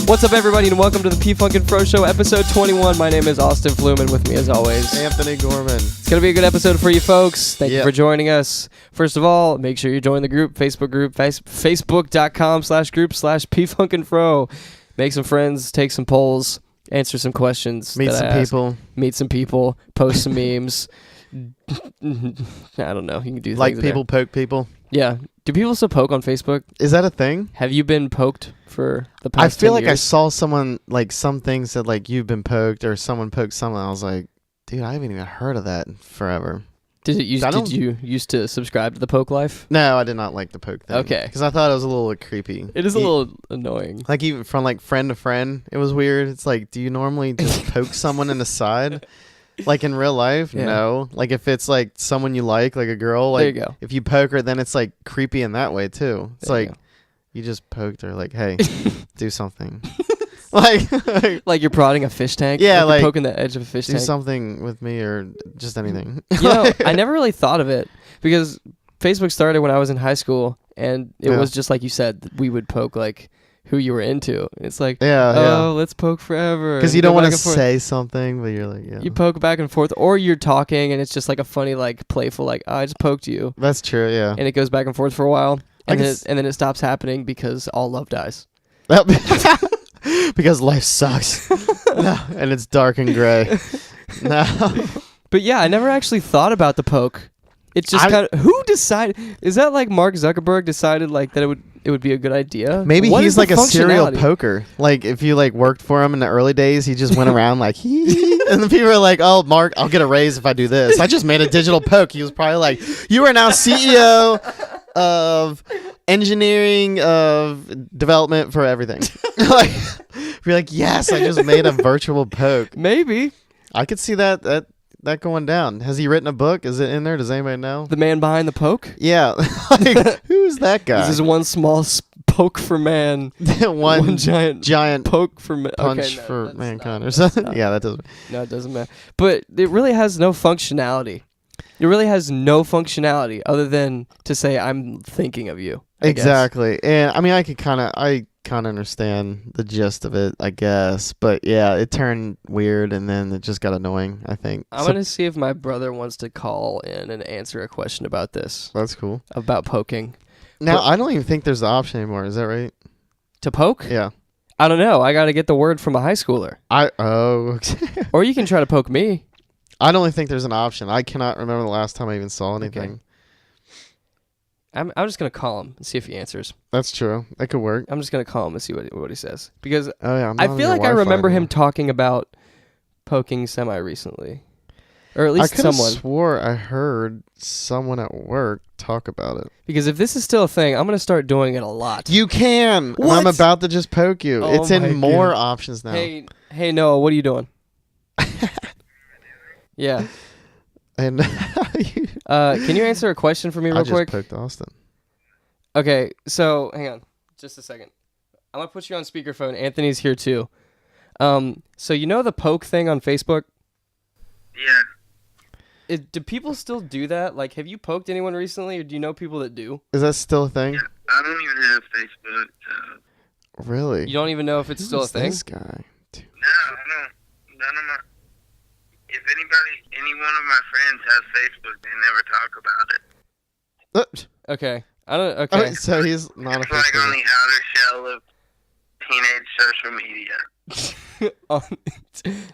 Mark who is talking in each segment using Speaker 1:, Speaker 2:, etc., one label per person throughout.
Speaker 1: What's up, everybody, and welcome to the P-Funk and Fro Show, episode 21. My name is Austin Fluman, with me as always,
Speaker 2: Anthony Gorman.
Speaker 1: It's going to be a good episode for you folks. Thank you for joining us. First of all, make sure you join the group, Facebook group, facebook.com/group/P-Funk and Fro. Make some friends, take some polls, answer some questions.
Speaker 2: Meet some people,
Speaker 1: post some memes. I don't know. You can do
Speaker 2: like
Speaker 1: things
Speaker 2: people
Speaker 1: there.
Speaker 2: poke people.
Speaker 1: Yeah. Do people still poke on Facebook?
Speaker 2: Is that a thing?
Speaker 1: Have you been poked for the past 10 years?
Speaker 2: I feel like I saw someone, like, something said, like, you've been poked, or someone poked someone. I was like, dude, I haven't even heard of that in forever.
Speaker 1: Did you used to subscribe to the poke life?
Speaker 2: No, I did not like the poke thing.
Speaker 1: Okay.
Speaker 2: Because I thought it was a little creepy.
Speaker 1: It is a little annoying.
Speaker 2: Like, even from, like, friend to friend, it was weird. It's like, do you normally just poke someone in the side? Like, in real life? Yeah. No. Like, if it's, like, someone you like a girl, like,
Speaker 1: there you go.
Speaker 2: If you poke her, then it's, like, creepy in that way, too. It's there like, you just poked her, like, hey, do something. like
Speaker 1: you're prodding a fish tank?
Speaker 2: Yeah, like
Speaker 1: you're poking the edge of a fish tank?
Speaker 2: Do something with me, or just anything.
Speaker 1: You know, I never really thought of it, because Facebook started when I was in high school, and it was just like you said, we would poke, like, who you were into. It's like, let's poke forever.
Speaker 2: Because you don't want to say something, but you're like,
Speaker 1: you poke back and forth, or you're talking and it's just like a funny, like, playful, like, oh, I just poked you.
Speaker 2: That's true, yeah.
Speaker 1: And it goes back and forth for a while, and then it stops happening because all love dies.
Speaker 2: Because life sucks. No, and it's dark and gray. No.
Speaker 1: But yeah, I never actually thought about the poke. It's just kind of, who decided? Is that like Mark Zuckerberg decided like that it would be a good idea?
Speaker 2: Maybe he's like a serial poker. Like, if you like worked for him in the early days, he just went around like and the people are like, "Oh, Mark, I'll get a raise if I do this. I just made a digital poke." He was probably like, "You are now CEO of engineering of development for everything." Like, be like, "Yes, I just made a virtual poke."
Speaker 1: Maybe
Speaker 2: I could see that going down. Has he written a book? Is it in there? Does anybody know?
Speaker 1: The man behind the poke?
Speaker 2: Yeah. Like, who's that guy?
Speaker 1: This is one small poke for man. one giant
Speaker 2: poke
Speaker 1: for
Speaker 2: punch for mankind or something. Yeah, that doesn't.
Speaker 1: No, it doesn't matter. But it really has no functionality. It really has no functionality other than to say I'm thinking of you.
Speaker 2: Exactly. And I mean, I kind of understand the gist of it, I guess. But yeah, it turned weird, and then it just got annoying, I think.
Speaker 1: I'm going to see if my brother wants to call in and answer a question about this.
Speaker 2: That's cool.
Speaker 1: About poking.
Speaker 2: Now, I don't even think there's the option anymore. Is that right?
Speaker 1: To poke?
Speaker 2: Yeah.
Speaker 1: I don't know. I got to get the word from a high schooler.
Speaker 2: Okay.
Speaker 1: Or you can try to poke me.
Speaker 2: I don't even think there's an option. I cannot remember the last time I even saw anything.
Speaker 1: Okay. I'm just going to call him and see if he answers.
Speaker 2: That's true. That could work.
Speaker 1: I'm just going to call him and see what he says. Because
Speaker 2: I
Speaker 1: feel like I remember him talking about poking semi-recently. Or at least someone.
Speaker 2: I swore I heard someone at work talk about it.
Speaker 1: Because if this is still a thing, I'm going to start doing it a lot.
Speaker 2: You can.
Speaker 1: What?
Speaker 2: I'm about to just poke you.
Speaker 1: Oh,
Speaker 2: it's in more options now.
Speaker 1: Hey, Noah, what are you doing? Yeah.
Speaker 2: And
Speaker 1: can you answer a question for me real quick?
Speaker 2: I just poked Austin.
Speaker 1: Okay, so hang on just a second. I'm going to put you on speakerphone. Anthony's here too. So you know the poke thing on Facebook?
Speaker 3: Yeah.
Speaker 1: Do people still do that? Like, have you poked anyone recently, or do you know people that do?
Speaker 2: Is that still a thing?
Speaker 3: Yeah, I don't even have Facebook.
Speaker 2: Really?
Speaker 1: You don't even know if it's still a thing?
Speaker 2: This guy?
Speaker 3: No, I don't. None of my... If any one of my friends has Facebook, they never talk about it.
Speaker 1: Okay. I don't... Okay.
Speaker 2: So he's not
Speaker 3: it's like on the outer shell of teenage social media.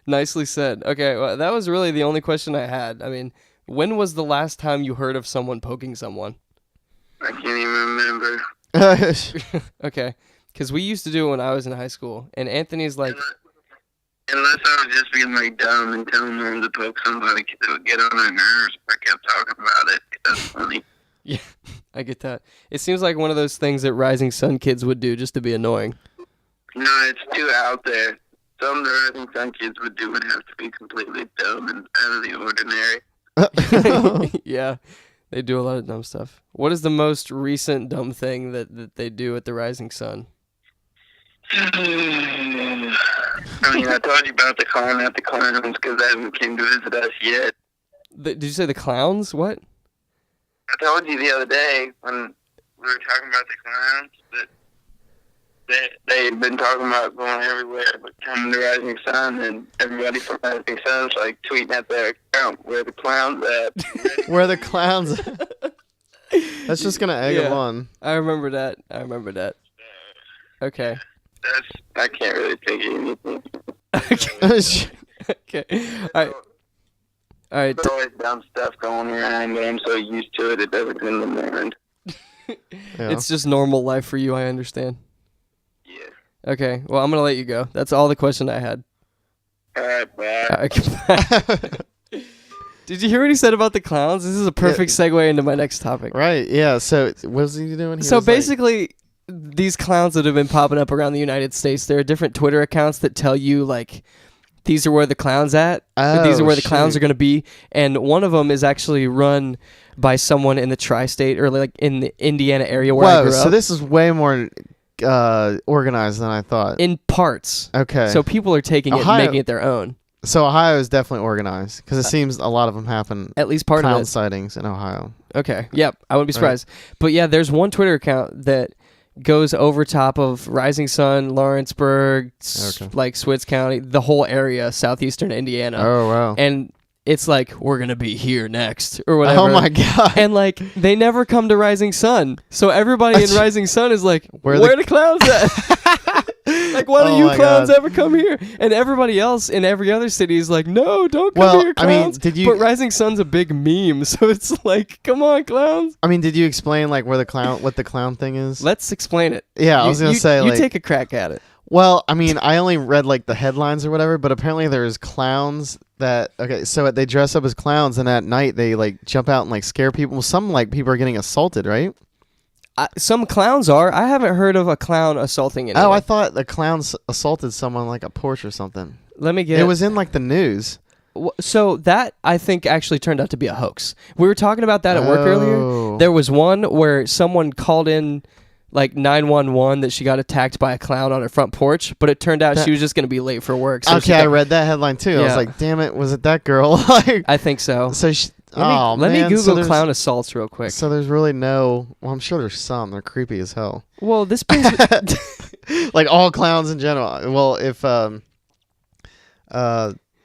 Speaker 1: Nicely said. Okay, well, that was really the only question I had. I mean, when was the last time you heard of someone poking someone?
Speaker 3: I can't even remember.
Speaker 1: Okay, because we used to do it when I was in high school, and Anthony's like...
Speaker 3: Unless I was just being like dumb and telling them to poke somebody that would get on their nerves if I kept talking about it. That's funny.
Speaker 1: Yeah, I get that. It seems like one of those things that Rising Sun kids would do just to be annoying.
Speaker 3: No, it's too out there. Some Rising Sun kids would do would have to be completely dumb and out of the ordinary.
Speaker 1: Yeah, they do a lot of dumb stuff. What is the most recent dumb thing that they do at the Rising Sun?
Speaker 3: I mean, I told you about the clown at the clowns because they haven't came to visit us yet.
Speaker 1: Did you say the clowns? What?
Speaker 3: I told you the other day when we were talking about the clowns that they they've been talking about going everywhere, but coming to Rising Sun, and everybody from Rising Sun's like tweeting at their account, where the clowns at?
Speaker 2: Where the clowns at? That's just gonna egg them on.
Speaker 1: I remember that. Okay.
Speaker 3: I can't really think of anything.
Speaker 1: Okay. All right.
Speaker 3: There's always dumb stuff going around, but I'm so used to it, it doesn't come to mind.
Speaker 1: It's just normal life for you, I understand.
Speaker 3: Yeah.
Speaker 1: Okay, well, I'm going to let you go. That's all the question I had.
Speaker 3: All right, bye.
Speaker 1: All right, bye. Did you hear what he said about the clowns? This is a perfect segue into my next topic.
Speaker 2: Right, yeah. So what was he doing?
Speaker 1: So basically, these clowns that have been popping up around the United States, there are different Twitter accounts that tell you, like, these are where the clown's at. These are where the clowns are going to be. And one of them is actually run by someone in the tri-state, or like in the Indiana area where I grew up.
Speaker 2: So this is way more organized than I thought.
Speaker 1: In parts.
Speaker 2: Okay.
Speaker 1: So people are taking it and making it their own.
Speaker 2: So Ohio is definitely organized, because it seems a lot of them happen.
Speaker 1: At least part of it.
Speaker 2: Clown sightings in Ohio.
Speaker 1: Okay. Yep. I wouldn't be surprised. Right. But yeah, there's one Twitter account that goes over top of Rising Sun, Lawrenceburg, like Switz County, the whole area, southeastern Indiana.
Speaker 2: Oh, wow.
Speaker 1: And it's like, we're going to be here next, or whatever.
Speaker 2: Oh, my God.
Speaker 1: And, like, they never come to Rising Sun. So everybody in Rising Sun is like, where the clowns at? Like, why do you clowns ever come here? And everybody else in every other city is like, no, don't come here, clowns.
Speaker 2: I mean,
Speaker 1: but Rising Sun's a big meme, so it's like, come on, clowns.
Speaker 2: I mean, did you explain, like, what the clown thing is?
Speaker 1: Let's explain it.
Speaker 2: Yeah, I was going to say,
Speaker 1: you take a crack at it.
Speaker 2: Well, I mean, I only read, like, the headlines or whatever, but apparently there's clowns so they dress up as clowns, and at night they, like, jump out and, like, scare people. Some, like, people are getting assaulted, right?
Speaker 1: Some clowns are. I haven't heard of a clown assaulting anyone.
Speaker 2: Oh, I thought the clowns assaulted someone, like, a porch or something.
Speaker 1: Let me get
Speaker 2: it. It was in, like, the news.
Speaker 1: So that, I think, actually turned out to be a hoax. We were talking about that at work earlier. There was one where someone called in, like, 911 that she got attacked by a clown on her front porch, but it turned out she was just going to be late for work. So
Speaker 2: I read that headline too. I was like, damn it, was it that girl? Like,
Speaker 1: I think so.
Speaker 2: So let
Speaker 1: me Google clown assaults real quick.
Speaker 2: So there's really well, I'm sure there's some. They're creepy as hell.
Speaker 1: Well, this brings
Speaker 2: like all clowns in general. Well, if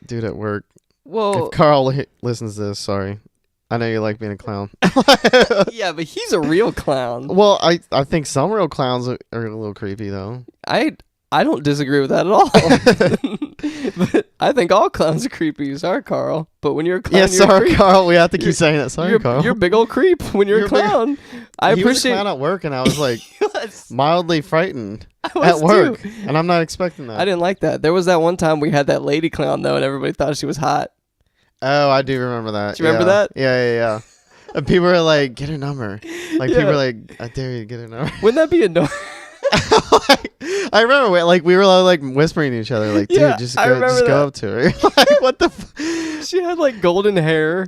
Speaker 2: dude at work. Well, if Carl listens to this, sorry. I know you like being a clown.
Speaker 1: Yeah, but he's a real clown.
Speaker 2: Well, I think some real clowns are a little creepy, though.
Speaker 1: I don't disagree with that at all. But I think all clowns are creepy. Sorry, Carl. But when you're a clown,
Speaker 2: sorry, Carl. We have to keep saying that. Sorry, Carl.
Speaker 1: You're a big old creep when you're a clown.
Speaker 2: He was a clown at work, and I was like mildly frightened at work. Too. And I'm not expecting that.
Speaker 1: I didn't like that. There was that one time we had that lady clown, though, and everybody thought she was hot.
Speaker 2: Oh, I do remember that.
Speaker 1: Do you remember that?
Speaker 2: Yeah. And people were like, get her number. Like, people were like, I dare you to get her number.
Speaker 1: Wouldn't that be annoying?
Speaker 2: I remember, like, we were like whispering to each other, like, dude, just go up to her. Like, what the
Speaker 1: She had, like, golden hair.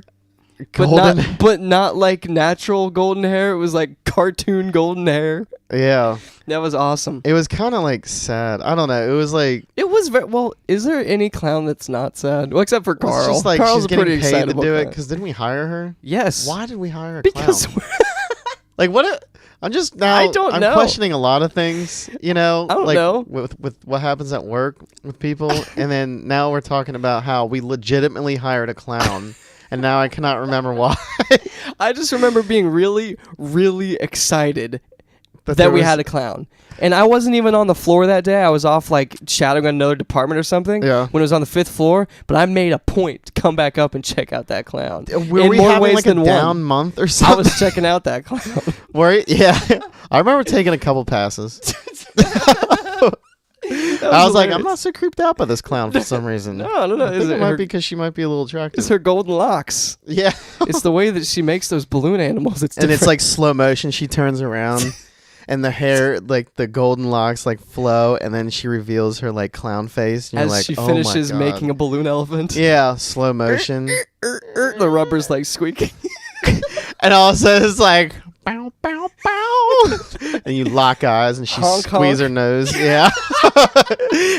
Speaker 1: But not like natural golden hair. It was like cartoon golden hair.
Speaker 2: Yeah.
Speaker 1: That was awesome.
Speaker 2: It was kind of like sad. I don't know. It was like...
Speaker 1: It was very... Well, is there any clown that's not sad? Well, except for Carl.
Speaker 2: It's just like
Speaker 1: Carl's
Speaker 2: she's getting paid to do it. Because didn't we hire her?
Speaker 1: Yes.
Speaker 2: Why did we hire a
Speaker 1: because
Speaker 2: clown? Like, what... I'm just now... I'm questioning a lot of things, you know?
Speaker 1: I don't know.
Speaker 2: With what happens at work with people. And then now we're talking about how we legitimately hired a clown. And now I cannot remember why.
Speaker 1: I just remember being really, really excited that we had a clown. And I wasn't even on the floor that day. I was off, like, shadowing another department or something when it was on the 5th floor. But I made a point to come back up and check out that clown.
Speaker 2: Were we having, like, a down month or something?
Speaker 1: I was checking out that clown.
Speaker 2: Yeah. I remember taking a couple passes. I was like, I'm not so creeped out by this clown for some reason.
Speaker 1: No.
Speaker 2: I think it might be because she might be a little attractive.
Speaker 1: It's her golden locks.
Speaker 2: Yeah.
Speaker 1: It's the way that she makes those balloon animals. It's
Speaker 2: and it's like slow motion. She turns around and the hair, like the golden locks, like flow, and then she reveals her like clown face. And you're
Speaker 1: as
Speaker 2: like,
Speaker 1: she finishes making a balloon elephant.
Speaker 2: Yeah, slow motion.
Speaker 1: The rubber's like squeaking.
Speaker 2: And all of a sudden it's like, bow, bow, bow. And you lock eyes and she squeezes her nose. Yeah.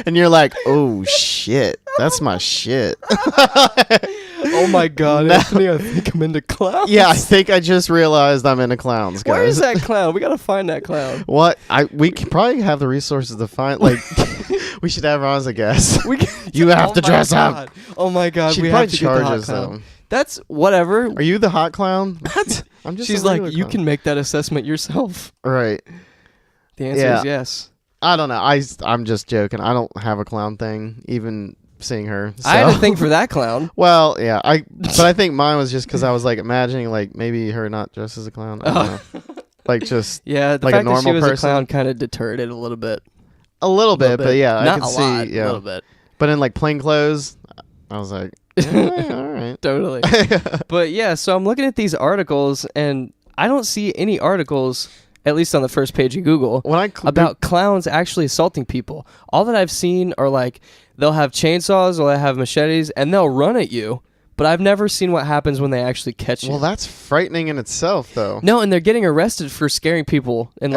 Speaker 2: And you're like, oh shit, that's my shit.
Speaker 1: Oh my God, Anthony, I think I'm into clowns.
Speaker 2: Yeah, I think I just realized I'm into clowns, guys.
Speaker 1: Where is that clown? We gotta find that clown.
Speaker 2: What? We can probably have the resources to find. Like, we should have her on as a guest. You have to dress up.
Speaker 1: Oh my God,
Speaker 2: She'd
Speaker 1: we
Speaker 2: probably
Speaker 1: have to get the
Speaker 2: charge
Speaker 1: hot
Speaker 2: us
Speaker 1: clown.
Speaker 2: though.
Speaker 1: That's whatever.
Speaker 2: Are you the hot clown? What? I'm just.
Speaker 1: She's like, you can make that assessment yourself.
Speaker 2: Right.
Speaker 1: The answer is yes.
Speaker 2: I don't know. I'm just joking. I don't have a clown thing. Even seeing her. So.
Speaker 1: I had a thing for that clown.
Speaker 2: Well, yeah. But I think mine was just because I was like imagining like maybe her not dressed as a clown. I don't know. Like just
Speaker 1: the
Speaker 2: like
Speaker 1: fact
Speaker 2: a normal
Speaker 1: that she was
Speaker 2: person.
Speaker 1: a clown kind of deterred it a little bit.
Speaker 2: A little bit, but yeah,
Speaker 1: not
Speaker 2: I can
Speaker 1: a
Speaker 2: see.
Speaker 1: lot,
Speaker 2: Yeah,
Speaker 1: a little bit.
Speaker 2: But in like plain clothes, I was like, all right.
Speaker 1: Totally. But yeah, so I'm looking at these articles and I don't see any articles, at least on the first page of Google, about clowns actually assaulting people. All that I've seen are like they'll have chainsaws or they'll have machetes and they'll run at you. But I've never seen what happens when they actually catch you.
Speaker 2: Well, that's frightening in itself, though.
Speaker 1: No, and they're getting arrested for scaring people and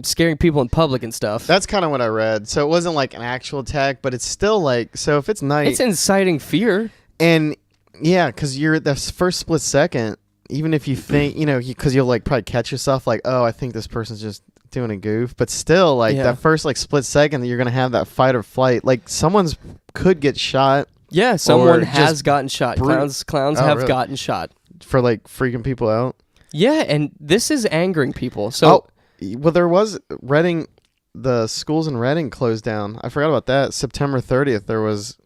Speaker 1: scaring people in public and stuff.
Speaker 2: That's kind of what I read. So it wasn't like an actual attack, but it's still like, so if it's night,
Speaker 1: it's inciting fear.
Speaker 2: And yeah, because you're the first split second, even if you think, because you'll like probably catch yourself like, oh, I think this person's just doing a goof, but still like that first like split second that you're gonna have that fight or flight, like someone's could get shot.
Speaker 1: Yeah, someone has gotten shot. Clowns have really gotten shot
Speaker 2: for like freaking people out.
Speaker 1: Yeah, and this is angering people. So,
Speaker 2: well, there was Reading, the schools in Reading closed down. I forgot about that. September 30th, there was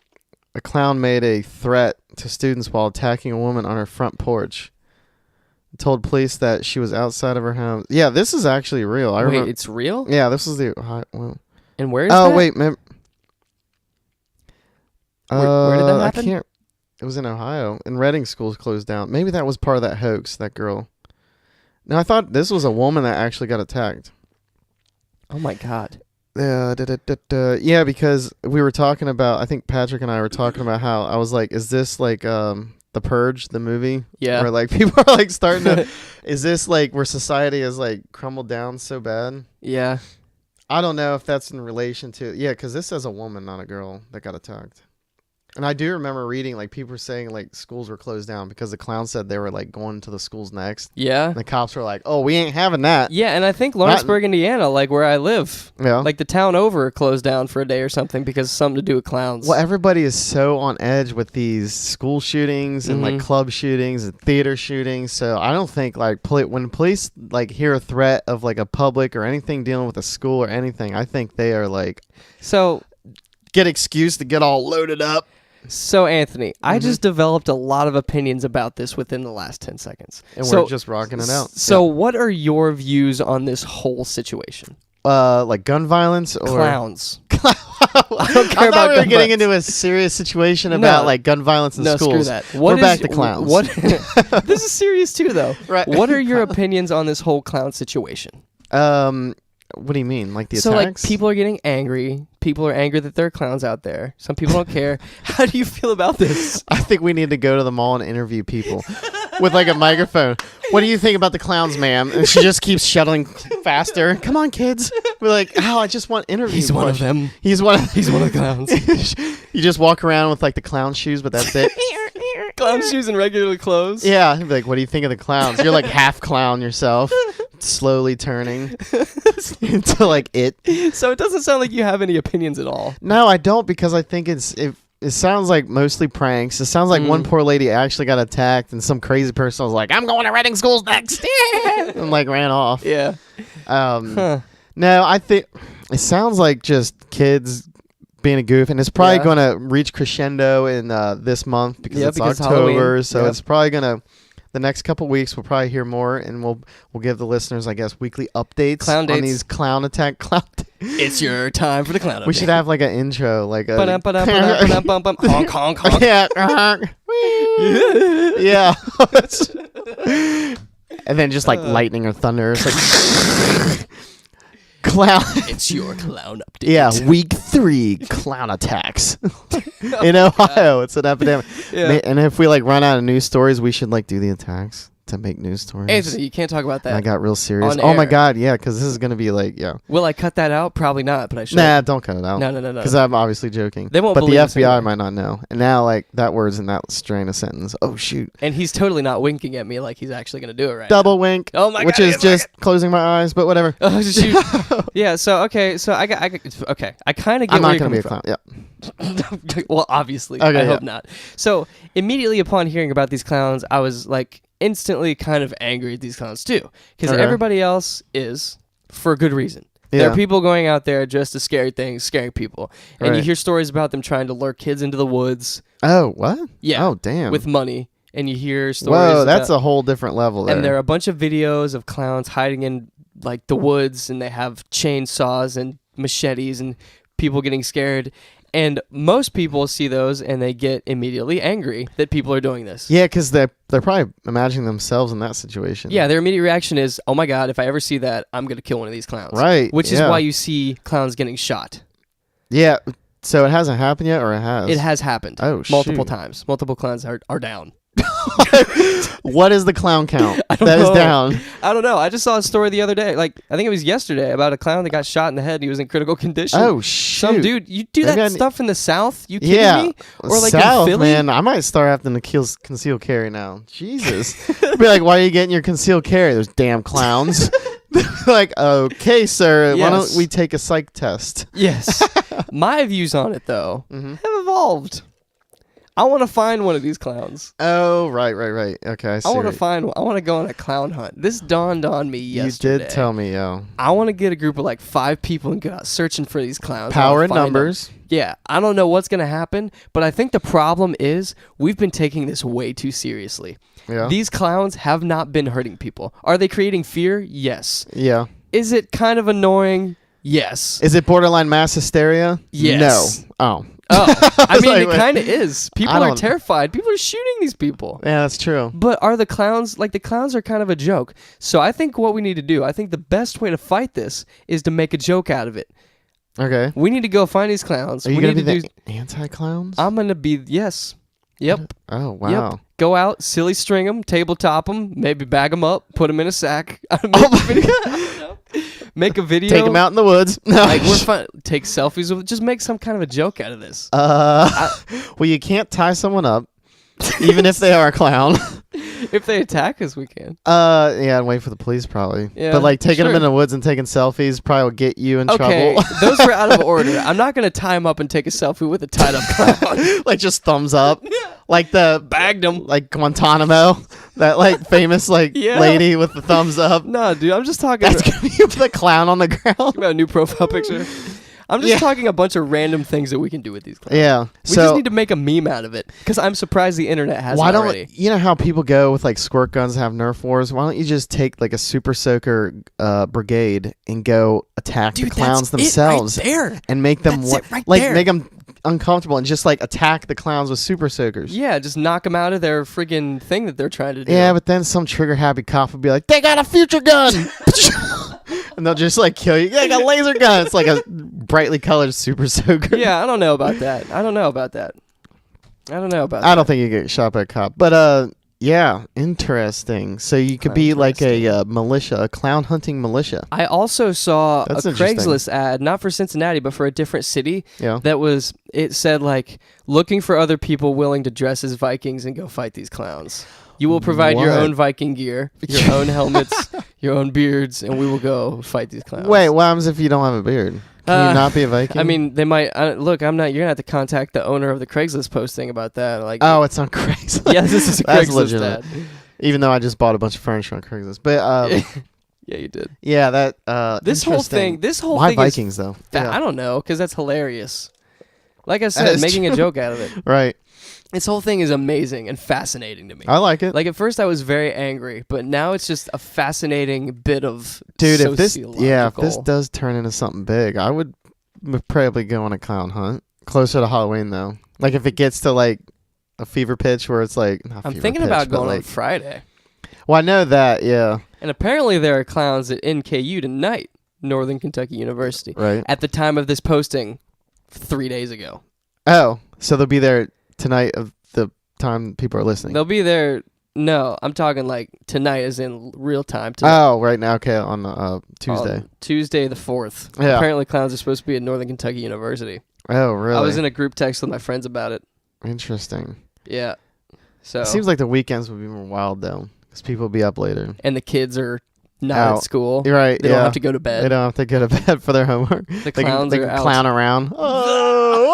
Speaker 2: a clown made a threat to students while attacking a woman on her front porch. Told police that she was outside of her home. Yeah, this is actually real. I remember.
Speaker 1: It's real?
Speaker 2: Yeah, this is the.
Speaker 1: And where is that?
Speaker 2: Oh wait, man.
Speaker 1: Where did that happen?
Speaker 2: I can't. It was in Ohio. And Reading schools closed down. Maybe that was part of that hoax, that girl. No, I thought this was a woman that actually got attacked.
Speaker 1: Oh my God.
Speaker 2: Yeah, because we were talking about, I think Patrick and I were talking about how I was like, is this like The Purge, the movie?
Speaker 1: Yeah.
Speaker 2: Where like people are like starting to, is this like where society has like crumbled down so bad?
Speaker 1: Yeah.
Speaker 2: I don't know if that's in relation to, yeah, because this is a woman, not a girl that got attacked. And I do remember reading, like, people were saying, like, schools were closed down because the clown said they were, like, going to the schools next.
Speaker 1: Yeah.
Speaker 2: And the cops were like, oh, we ain't having that.
Speaker 1: Yeah, and I think Lawrenceburg, Indiana, like where I live, like the town over closed down for a day or something because of something to do with clowns.
Speaker 2: Well, everybody is so on edge with these school shootings and, like, club shootings and theater shootings. So I don't think, like, when police, like, hear a threat of, like, a public or anything dealing with a school or anything, I think they are, like, get excuse to get all loaded up.
Speaker 1: So, Anthony, I just developed a lot of opinions about this within the last 10 seconds.
Speaker 2: And we're just rocking it out.
Speaker 1: So, what are your views on this whole situation?
Speaker 2: Like gun violence or
Speaker 1: clowns?
Speaker 2: I don't care about we're getting into a serious situation about like gun violence in schools.
Speaker 1: Screw that.
Speaker 2: We're back to clowns.
Speaker 1: This is serious too, though. Right. What are your opinions on this whole clown situation?
Speaker 2: What do you mean? Like the attacks?
Speaker 1: So, like, people are getting angry. People are angry that there are clowns out there. Some people don't care. How do you feel about this?
Speaker 2: I think we need to go to the mall and interview people with, like, a microphone. What do you think about the clowns, ma'am? And she just keeps shuttling faster. Come on, kids. We're like, I just want interview.
Speaker 1: He's one of them.
Speaker 2: He's one of
Speaker 1: the clowns.
Speaker 2: You just walk around with, like, the clown shoes, but that's it.
Speaker 1: Clown shoes and regular clothes.
Speaker 2: Yeah. Be like, what do you think of the clowns? You're like half clown yourself. Slowly turning into like it.
Speaker 1: So it doesn't sound like you have any opinions at all.
Speaker 2: No, I don't, because I think it sounds like mostly pranks. It sounds like one poor lady actually got attacked and some crazy person was like, I'm going to Reading schools next. And like ran off.
Speaker 1: Yeah.
Speaker 2: No, I think it sounds like just kids being a goof, and it's probably going to reach crescendo in this month because it's October. Halloween. So it's probably going to, the next couple weeks we'll probably hear more, and we'll give the listeners, I guess, weekly updates on these clown attack.
Speaker 1: It's your time for the clown update.
Speaker 2: We should have like an intro, like a
Speaker 1: honk honk honk.
Speaker 2: Yeah. Yeah. And then just like lightning or thunder. It's like clown.
Speaker 1: It's your clown update.
Speaker 2: Yeah, week 3 clown attacks in Ohio. It's an epidemic. Yeah. And if we like run out of news stories, we should like do the attacks to make news stories.
Speaker 1: Anthony, you can't talk about that.
Speaker 2: And I got real serious.
Speaker 1: On
Speaker 2: Oh my
Speaker 1: air.
Speaker 2: God, yeah, because this is gonna be like, yeah.
Speaker 1: Will I cut that out? Probably not, but I should.
Speaker 2: Nah, don't cut it out.
Speaker 1: No.
Speaker 2: Because I'm obviously joking.
Speaker 1: They won't
Speaker 2: but the
Speaker 1: believe us
Speaker 2: FBI
Speaker 1: anyway.
Speaker 2: might not know. And now, like, that word's in that string of sentence. Oh, shoot.
Speaker 1: And he's totally not winking at me like he's actually going to do it right
Speaker 2: Double wink.
Speaker 1: Oh my
Speaker 2: which
Speaker 1: God,
Speaker 2: is just closing my eyes, but whatever.
Speaker 1: Oh, shoot. Yeah, so, okay. So, I kind of get
Speaker 2: I'm
Speaker 1: where
Speaker 2: not
Speaker 1: you're
Speaker 2: going to be
Speaker 1: coming
Speaker 2: a clown. Yeah.
Speaker 1: from. Well, obviously.
Speaker 2: Okay,
Speaker 1: I hope not. So, immediately upon hearing about these clowns, I was, like, instantly kind of angry at these clowns, too. Because
Speaker 2: Okay.
Speaker 1: everybody else is, for a good reason.
Speaker 2: Yeah.
Speaker 1: There are people going out there just to scare things, scaring people. And you
Speaker 2: Right.
Speaker 1: hear stories about them trying to lure kids into the woods.
Speaker 2: Oh, what?
Speaker 1: Yeah.
Speaker 2: Oh, damn.
Speaker 1: With money. And you hear stories
Speaker 2: Whoa, that's
Speaker 1: about,
Speaker 2: a whole different level there.
Speaker 1: and there are a bunch of videos of clowns hiding in like the woods, and they have chainsaws and machetes and people getting scared. And most people see those and they get immediately angry that people are doing this.
Speaker 2: Yeah, because they're probably imagining themselves in that situation.
Speaker 1: Yeah, their immediate reaction is, oh my God, if I ever see that, I'm going to kill one of these clowns.
Speaker 2: Right,
Speaker 1: Which is
Speaker 2: yeah.
Speaker 1: why you see clowns getting shot.
Speaker 2: Yeah, so it hasn't happened yet, or it has?
Speaker 1: It has happened.
Speaker 2: Oh,
Speaker 1: multiple
Speaker 2: shoot.
Speaker 1: times. Multiple clowns are down.
Speaker 2: What is the clown count
Speaker 1: I
Speaker 2: that
Speaker 1: don't
Speaker 2: is
Speaker 1: know.
Speaker 2: down?
Speaker 1: I don't know. I just saw a story the other day. Like, I think it was yesterday about a clown that got shot in the head. He was in critical condition.
Speaker 2: Oh, shoot.
Speaker 1: Some dude, you do
Speaker 2: Maybe
Speaker 1: that stuff in the South? You kidding
Speaker 2: Yeah.
Speaker 1: me? Or like
Speaker 2: South,
Speaker 1: in Philly?
Speaker 2: man, I might start having to conceal carry now. Jesus. Be like, why are you getting your concealed carry? Those damn clowns. Like, okay, sir, why
Speaker 1: Yes.
Speaker 2: don't we take a psych test?
Speaker 1: Yes. My views on it, though,
Speaker 2: Mm-hmm.
Speaker 1: have evolved. I want to find one of these clowns.
Speaker 2: Oh, right. Okay, I see.
Speaker 1: I want to
Speaker 2: right.
Speaker 1: find one. I want to go on a clown hunt. This dawned on me yesterday.
Speaker 2: You did tell me, yo.
Speaker 1: I want to get a group of like 5 people and go out searching for these clowns. I
Speaker 2: Power
Speaker 1: wanna
Speaker 2: in
Speaker 1: find them.
Speaker 2: numbers.
Speaker 1: Yeah, I don't know what's going to happen, but I think the problem is we've been taking this way too seriously.
Speaker 2: Yeah.
Speaker 1: These clowns have not been hurting people. Are they creating fear? Yes.
Speaker 2: Yeah.
Speaker 1: Is it kind of annoying? Yes.
Speaker 2: Is it borderline mass hysteria?
Speaker 1: Yes.
Speaker 2: No. Oh.
Speaker 1: Oh, I mean,
Speaker 2: like,
Speaker 1: it
Speaker 2: wait.
Speaker 1: kind of is. People
Speaker 2: I
Speaker 1: are
Speaker 2: don't-
Speaker 1: terrified. People are shooting these people.
Speaker 2: Yeah, that's true.
Speaker 1: But are the clowns, like the clowns are kind of a joke. So I think what we need to do, I think the best way to fight this is to make a joke out of it.
Speaker 2: Okay.
Speaker 1: We need to go find these clowns.
Speaker 2: Are you
Speaker 1: we
Speaker 2: going
Speaker 1: need
Speaker 2: to be
Speaker 1: to
Speaker 2: the anti-clowns?
Speaker 1: I'm going to be, yes. Yep.
Speaker 2: Oh, wow.
Speaker 1: Yep. Go out, silly string them, tabletop them, maybe bag them up, put them in a sack. Make a video.
Speaker 2: Take them out in the woods. No.
Speaker 1: Like we're fun. Take selfies with. Just make some kind of a joke out of this.
Speaker 2: Well, you can't tie someone up, even if they are a clown.
Speaker 1: If they attack us, we can.
Speaker 2: Yeah, and wait for the police probably.
Speaker 1: Yeah,
Speaker 2: but like taking them
Speaker 1: sure.
Speaker 2: in the woods and taking selfies probably will get you in
Speaker 1: Okay,
Speaker 2: trouble.
Speaker 1: those were out of order. I'm not gonna tie him up and take a selfie with a tied up clown.
Speaker 2: Like just thumbs up, like the
Speaker 1: Bagged him.
Speaker 2: like Guantanamo, that like famous like
Speaker 1: Yeah.
Speaker 2: lady with the thumbs up.
Speaker 1: No, dude, I'm just talking
Speaker 2: That's gonna be the clown on the ground.
Speaker 1: about a new profile picture. I'm just
Speaker 2: Yeah.
Speaker 1: talking a bunch of random things that we can do with these clowns.
Speaker 2: Yeah.
Speaker 1: We
Speaker 2: so
Speaker 1: just need to make a meme out of it because I'm surprised the internet hasn't
Speaker 2: why don't
Speaker 1: already.
Speaker 2: you know how people go with like squirt guns and have Nerf wars? Why don't you just take like a super soaker brigade and go attack
Speaker 1: Dude,
Speaker 2: the clowns
Speaker 1: that's
Speaker 2: themselves
Speaker 1: it right there.
Speaker 2: and make them
Speaker 1: That's it right
Speaker 2: like
Speaker 1: there.
Speaker 2: make them uncomfortable and just like attack the clowns with super soakers.
Speaker 1: Yeah, just knock them out of their friggin' thing that they're trying to do.
Speaker 2: Yeah, but then some trigger happy cop will be like, "They got a future gun," and they'll just like kill you. Yeah, I got a laser gun. It's like a brightly colored super soaker.
Speaker 1: Yeah, I don't know about that. I don't know about that.
Speaker 2: I don't think you get shot by a cop, but yeah, interesting. So you could be like a militia, a clown hunting militia.
Speaker 1: I also saw
Speaker 2: That's
Speaker 1: a
Speaker 2: interesting.
Speaker 1: Craigslist ad, not for Cincinnati, but for a different city.
Speaker 2: Yeah.
Speaker 1: It said like looking for other people willing to dress as Vikings and go fight these clowns. You will provide your
Speaker 2: What?
Speaker 1: own Viking gear, your own helmets, your own beards, and we will go fight these clowns.
Speaker 2: Wait, what happens if you don't have a beard? Can you not be a Viking?
Speaker 1: I mean, they might look. I'm not. You're gonna have to contact the owner of the Craigslist posting about that. Like,
Speaker 2: oh, it's on Craigslist.
Speaker 1: yeah, this is a
Speaker 2: That's
Speaker 1: Craigslist
Speaker 2: legitimate.
Speaker 1: ad.
Speaker 2: Even though I just bought a bunch of furniture on Craigslist, but
Speaker 1: Yeah, you did.
Speaker 2: yeah, that
Speaker 1: This whole
Speaker 2: interesting.
Speaker 1: thing. This whole
Speaker 2: Why
Speaker 1: thing
Speaker 2: Vikings though?
Speaker 1: is.
Speaker 2: Yeah.
Speaker 1: I don't know, because that's hilarious. Like I
Speaker 2: That
Speaker 1: said,
Speaker 2: is
Speaker 1: making a
Speaker 2: true.
Speaker 1: joke out of it.
Speaker 2: Right.
Speaker 1: This whole thing is amazing and fascinating to me.
Speaker 2: I like it.
Speaker 1: Like at first I was very angry, but now it's just a fascinating bit of
Speaker 2: Dude, if this
Speaker 1: sociological-
Speaker 2: does turn into something big, I would probably go on a clown hunt closer to Halloween though. Like if it gets to like a fever pitch where it's like not
Speaker 1: I'm
Speaker 2: fever
Speaker 1: thinking
Speaker 2: pitch,
Speaker 1: about
Speaker 2: but,
Speaker 1: going on
Speaker 2: like,
Speaker 1: Friday.
Speaker 2: Well, I know that, yeah.
Speaker 1: And apparently there are clowns at NKU tonight, Northern Kentucky University,
Speaker 2: Right.
Speaker 1: at the time of this posting 3 days ago.
Speaker 2: Oh, so they'll be there tonight of the time people are listening.
Speaker 1: They'll be there. No, I'm talking like tonight, as in real time. Tonight.
Speaker 2: Oh, right now. Okay, on Tuesday.
Speaker 1: On Tuesday the 4th.
Speaker 2: Yeah.
Speaker 1: Apparently, clowns are supposed to be at Northern Kentucky University.
Speaker 2: Oh, really?
Speaker 1: I was in a group text with my friends about it.
Speaker 2: Interesting.
Speaker 1: Yeah. So.
Speaker 2: It seems like the weekends would be more wild though, because people will be up later.
Speaker 1: And the kids are not
Speaker 2: Out.
Speaker 1: at school.
Speaker 2: You're right.
Speaker 1: They don't have to go to bed.
Speaker 2: They don't have to go to bed for their homework.
Speaker 1: The clowns
Speaker 2: they
Speaker 1: are
Speaker 2: can
Speaker 1: out.
Speaker 2: clown around. Oh,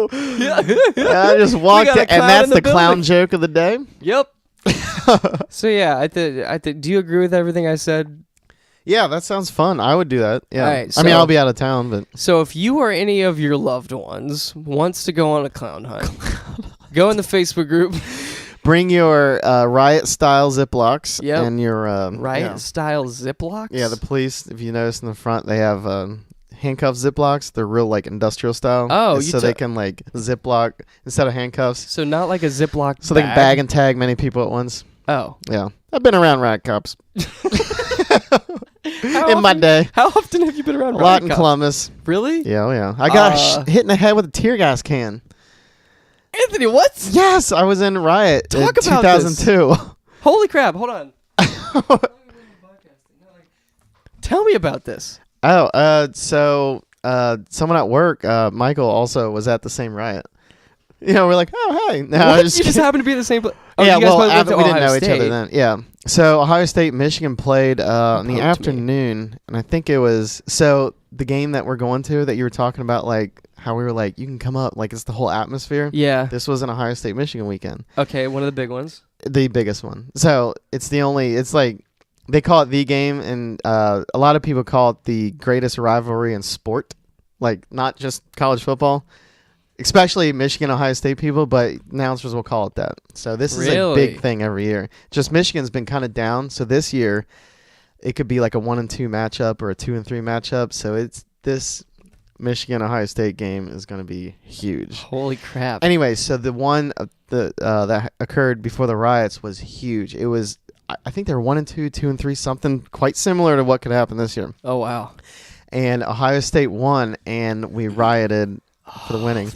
Speaker 2: whoa! I just walked in, and that's the clown joke of the day.
Speaker 1: Yep. So yeah, I think. Do you agree with everything I said?
Speaker 2: Yeah, that sounds fun. I would do that. Yeah.
Speaker 1: All right,
Speaker 2: I mean,
Speaker 1: so-
Speaker 2: I'll be out of town, but
Speaker 1: So if you or any of your loved ones wants to go on a clown hunt, go in the Facebook group.
Speaker 2: bring your riot style Ziplocs
Speaker 1: Yep.
Speaker 2: and your
Speaker 1: Riot style Ziplocs.
Speaker 2: Yeah, the police. If you notice in the front, they have handcuff Ziplocs. They're real like industrial style.
Speaker 1: Oh,
Speaker 2: so they can like Ziploc instead of handcuffs.
Speaker 1: So not like a Ziploc.
Speaker 2: So they can bag and tag many people at once.
Speaker 1: Oh.
Speaker 2: Yeah, I've been around riot cops in my day.
Speaker 1: How often have you been around
Speaker 2: A
Speaker 1: riot
Speaker 2: lot in
Speaker 1: cops?
Speaker 2: Columbus.
Speaker 1: Really?
Speaker 2: Yeah, oh yeah. I got hit in the head with a tear gas can.
Speaker 1: Anthony, what?
Speaker 2: Yes, I was in riot in
Speaker 1: Talk about
Speaker 2: 2002.
Speaker 1: Holy crap! Hold on. Tell me about this.
Speaker 2: Oh, so someone at work, Michael, also was at the same riot. You know, we're like, oh, hey. No,
Speaker 1: What?
Speaker 2: I
Speaker 1: You just happened to be at the same place. Oh,
Speaker 2: yeah,
Speaker 1: you guys
Speaker 2: well,
Speaker 1: both went to
Speaker 2: we didn't
Speaker 1: Ohio
Speaker 2: know each other
Speaker 1: State.
Speaker 2: then. Yeah. So Ohio State, Michigan played in
Speaker 1: Poked
Speaker 2: the
Speaker 1: me.
Speaker 2: afternoon, and I think it was the game that we're going to that you were talking about, like how we were like, you can come up, like it's the whole atmosphere.
Speaker 1: Yeah.
Speaker 2: This was an Ohio State, Michigan weekend.
Speaker 1: Okay, one of the big ones.
Speaker 2: The biggest one. So it's like they call it the game, and a lot of people call it the greatest rivalry in sport, like not just college football, especially Michigan, Ohio State people, but announcers will call it that. So this is a big thing every year. Just Michigan's been kind of down, so this year it could be like a 1-2 matchup or a 2-3 matchup. So it's this Michigan Ohio State game is going to be huge.
Speaker 1: Holy crap.
Speaker 2: Anyway, so the one that occurred before the riots was huge. It was, I think they were 1-2, 2-3, something quite similar to what could happen this year.
Speaker 1: Oh, wow.
Speaker 2: And Ohio State won, and we rioted for the winning.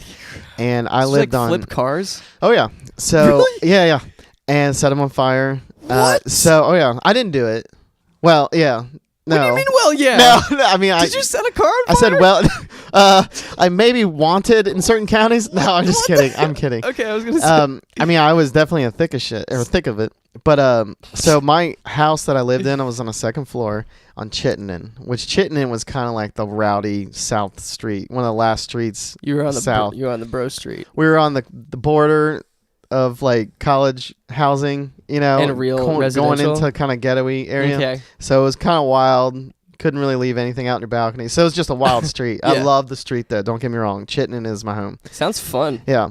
Speaker 2: And I
Speaker 1: Did you,
Speaker 2: lived
Speaker 1: like,
Speaker 2: on
Speaker 1: flip cars.
Speaker 2: Oh yeah. So
Speaker 1: Really?
Speaker 2: yeah, and set them on fire.
Speaker 1: What?
Speaker 2: Oh yeah, I didn't do it. Well, yeah. No.
Speaker 1: What do you mean? Well, yeah.
Speaker 2: No, I mean,
Speaker 1: Did you set a car on
Speaker 2: I
Speaker 1: fire?
Speaker 2: said, well, I may be wanted in certain counties. No, I'm just kidding. I'm kidding.
Speaker 1: Okay, I was gonna say.
Speaker 2: I mean, I was definitely a thick of it. But so my house that I lived in, I was on a second floor on Chittenden, which Chittenden was kind of like the rowdy South Street, one of the last streets.
Speaker 1: You were on the
Speaker 2: south.
Speaker 1: You were on the Bro Street.
Speaker 2: We were on the border of like college housing, you know,
Speaker 1: And real residential?
Speaker 2: going into kind of ghetto-y area.
Speaker 1: Okay.
Speaker 2: So it was kind of wild. Couldn't really leave anything out in your balcony. So it was just a wild street. I
Speaker 1: Yeah.
Speaker 2: love the street though. Don't get me wrong. Chittenden is my home.
Speaker 1: Sounds fun.
Speaker 2: Yeah.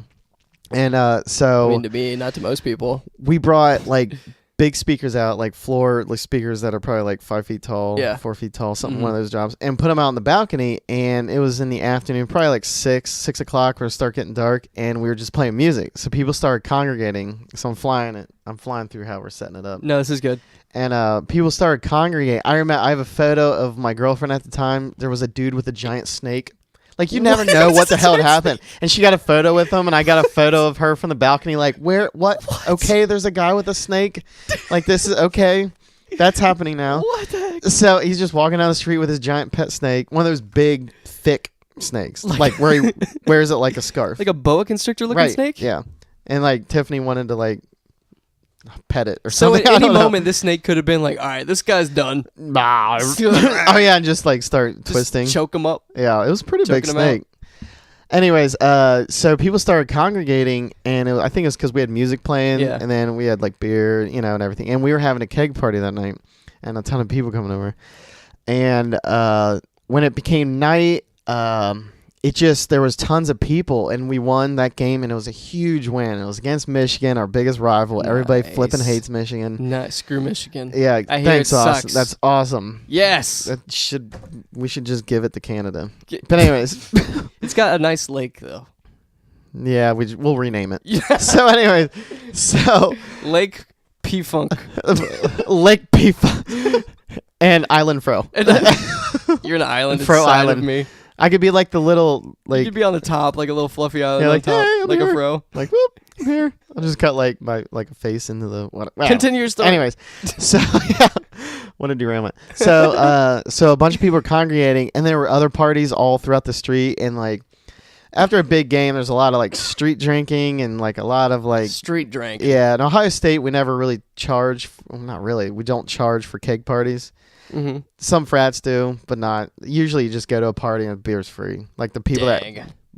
Speaker 2: And
Speaker 1: I mean, to me, not to most people.
Speaker 2: we brought like big speakers out, like floor like speakers that are probably like 5 feet tall,
Speaker 1: Yeah.
Speaker 2: 4 feet tall, something,
Speaker 1: Mhm.
Speaker 2: one of those jobs, and put them out in the balcony. And it was in the afternoon, probably like 6 o'clock, where it started getting dark, and we were just playing music. So people started congregating. So I'm flying through how we're setting it up.
Speaker 1: No, this is good.
Speaker 2: And people started congregating. I remember I have a photo of my girlfriend at the time. There was a dude with a giant snake. Like, you never know what the hell had happened. And she got a photo with him, and I got a photo of her from the balcony. Like, where? What? Okay, there's a guy with a snake. Like, this is okay. That's happening now.
Speaker 1: What the heck?
Speaker 2: So he's just walking down the street with his giant pet snake, one of those big, thick snakes, like where he wears it like a scarf,
Speaker 1: Like a boa constrictor looking
Speaker 2: right?
Speaker 1: snake?
Speaker 2: Yeah. And like Tiffany wanted to like pet it or
Speaker 1: So
Speaker 2: something.
Speaker 1: at
Speaker 2: I
Speaker 1: any
Speaker 2: don't know.
Speaker 1: moment, this snake could have been like, all right, this guy's done.
Speaker 2: Oh yeah, and just like start
Speaker 1: Just
Speaker 2: twisting.
Speaker 1: choke him up.
Speaker 2: Yeah, it was a pretty big
Speaker 1: Choking 'em out.
Speaker 2: snake. Anyways, so people started congregating, and I think it was because we had music playing,
Speaker 1: Yeah.
Speaker 2: and then we had like beer, you know, and everything, and we were having a keg party that night, and a ton of people coming over, and when it became night, there was tons of people, and we won that game, and it was a huge win. It was against Michigan, our biggest rival. Everybody
Speaker 1: Nice.
Speaker 2: flipping hates Michigan.
Speaker 1: Nice. Screw Michigan.
Speaker 2: Yeah,
Speaker 1: I hear
Speaker 2: thanks,
Speaker 1: it
Speaker 2: Austin.
Speaker 1: sucks.
Speaker 2: That's awesome.
Speaker 1: Yes.
Speaker 2: We should just give it to Canada.
Speaker 1: Get-
Speaker 2: But anyways,
Speaker 1: It's got a nice lake, though.
Speaker 2: yeah, we'll rename it.
Speaker 1: Yeah.
Speaker 2: So anyways,
Speaker 1: Lake P-Funk.
Speaker 2: Lake P-Funk and Island Fro.
Speaker 1: You're an island
Speaker 2: Fro
Speaker 1: inside
Speaker 2: Island.
Speaker 1: of me.
Speaker 2: I could be like the little like
Speaker 1: You'd be on the top, like a little fluffy island
Speaker 2: Yeah,
Speaker 1: on
Speaker 2: like,
Speaker 1: top,
Speaker 2: hey, I'm
Speaker 1: like
Speaker 2: here.
Speaker 1: a fro.
Speaker 2: like whoop. here. I'll just cut like a face into the.
Speaker 1: Continue your story.
Speaker 2: Anyways, so yeah, what a derailment. So so a bunch of people were congregating, and there were other parties all throughout the street, and like. After a big game, there's a lot of like street drinking and like a lot of like
Speaker 1: street drinking.
Speaker 2: Yeah, in Ohio State, we never really charge. Well, not really. We don't charge for keg parties.
Speaker 1: Mm-hmm.
Speaker 2: Some frats do, but not. Usually, you just go to a party and beer's free. Like the people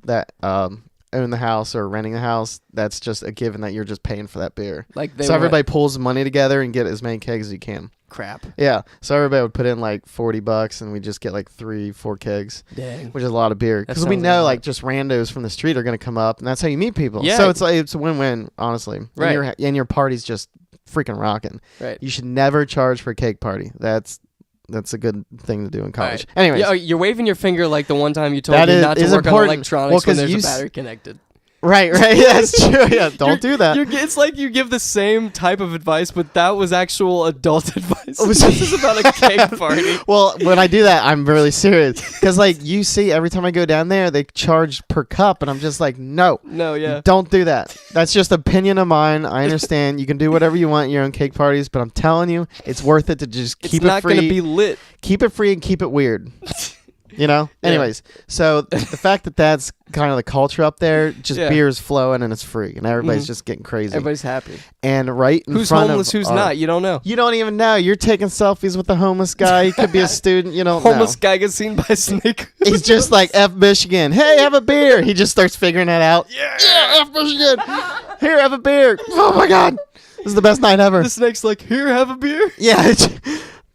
Speaker 2: that own the house or renting the house, that's just a given that you're just paying for that beer.
Speaker 1: Like
Speaker 2: so everybody pulls money together and get as many kegs as you can.
Speaker 1: Crap.
Speaker 2: Yeah. So everybody would put in like $40 and we just get like 3-4 kegs.
Speaker 1: Dang.
Speaker 2: Which is a lot of beer. Because we know like just randos from the street are going to come up and that's how you meet people.
Speaker 1: Yeah.
Speaker 2: So it's a win-win, honestly.
Speaker 1: Right.
Speaker 2: And your party's just freaking rocking.
Speaker 1: Right.
Speaker 2: You should never charge for a cake party. That's a good thing to do in college. Right. Anyways.
Speaker 1: You're waving your finger like the one time you told me not to work on electronics when there's a battery connected.
Speaker 2: Right. Yeah, that's true. Yeah, don't do that.
Speaker 1: It's like you give the same type of advice, but that was actual adult advice. This is about a cake party.
Speaker 2: Well, when I do that, I'm really serious. Because, like, you see, every time I go down there, they charge per cup, and I'm just like, no,
Speaker 1: yeah.
Speaker 2: Don't do that. That's just opinion of mine. I understand. You can do whatever you want at your own cake parties, but I'm telling you, it's worth it to just keep it free. It's not going
Speaker 1: to be lit.
Speaker 2: Keep it free and keep it weird. You know? Yeah. Anyways, so the fact that that's kind of the culture up there, just beer's flowing and it's free. And everybody's just getting crazy.
Speaker 1: Everybody's happy.
Speaker 2: And right in
Speaker 1: who's
Speaker 2: front
Speaker 1: homeless,
Speaker 2: of
Speaker 1: who's not? You don't know.
Speaker 2: You don't even know. You're taking selfies with the homeless guy. He could be a student. You don't know.
Speaker 1: Homeless guy gets seen by a snake.
Speaker 2: He's just like, F Michigan. Hey, have a beer. He just starts figuring that out. Yeah, F Michigan. Here, have a beer. Oh, my God. This is the best night ever.
Speaker 1: The snake's like, here, have a beer.
Speaker 2: Yeah.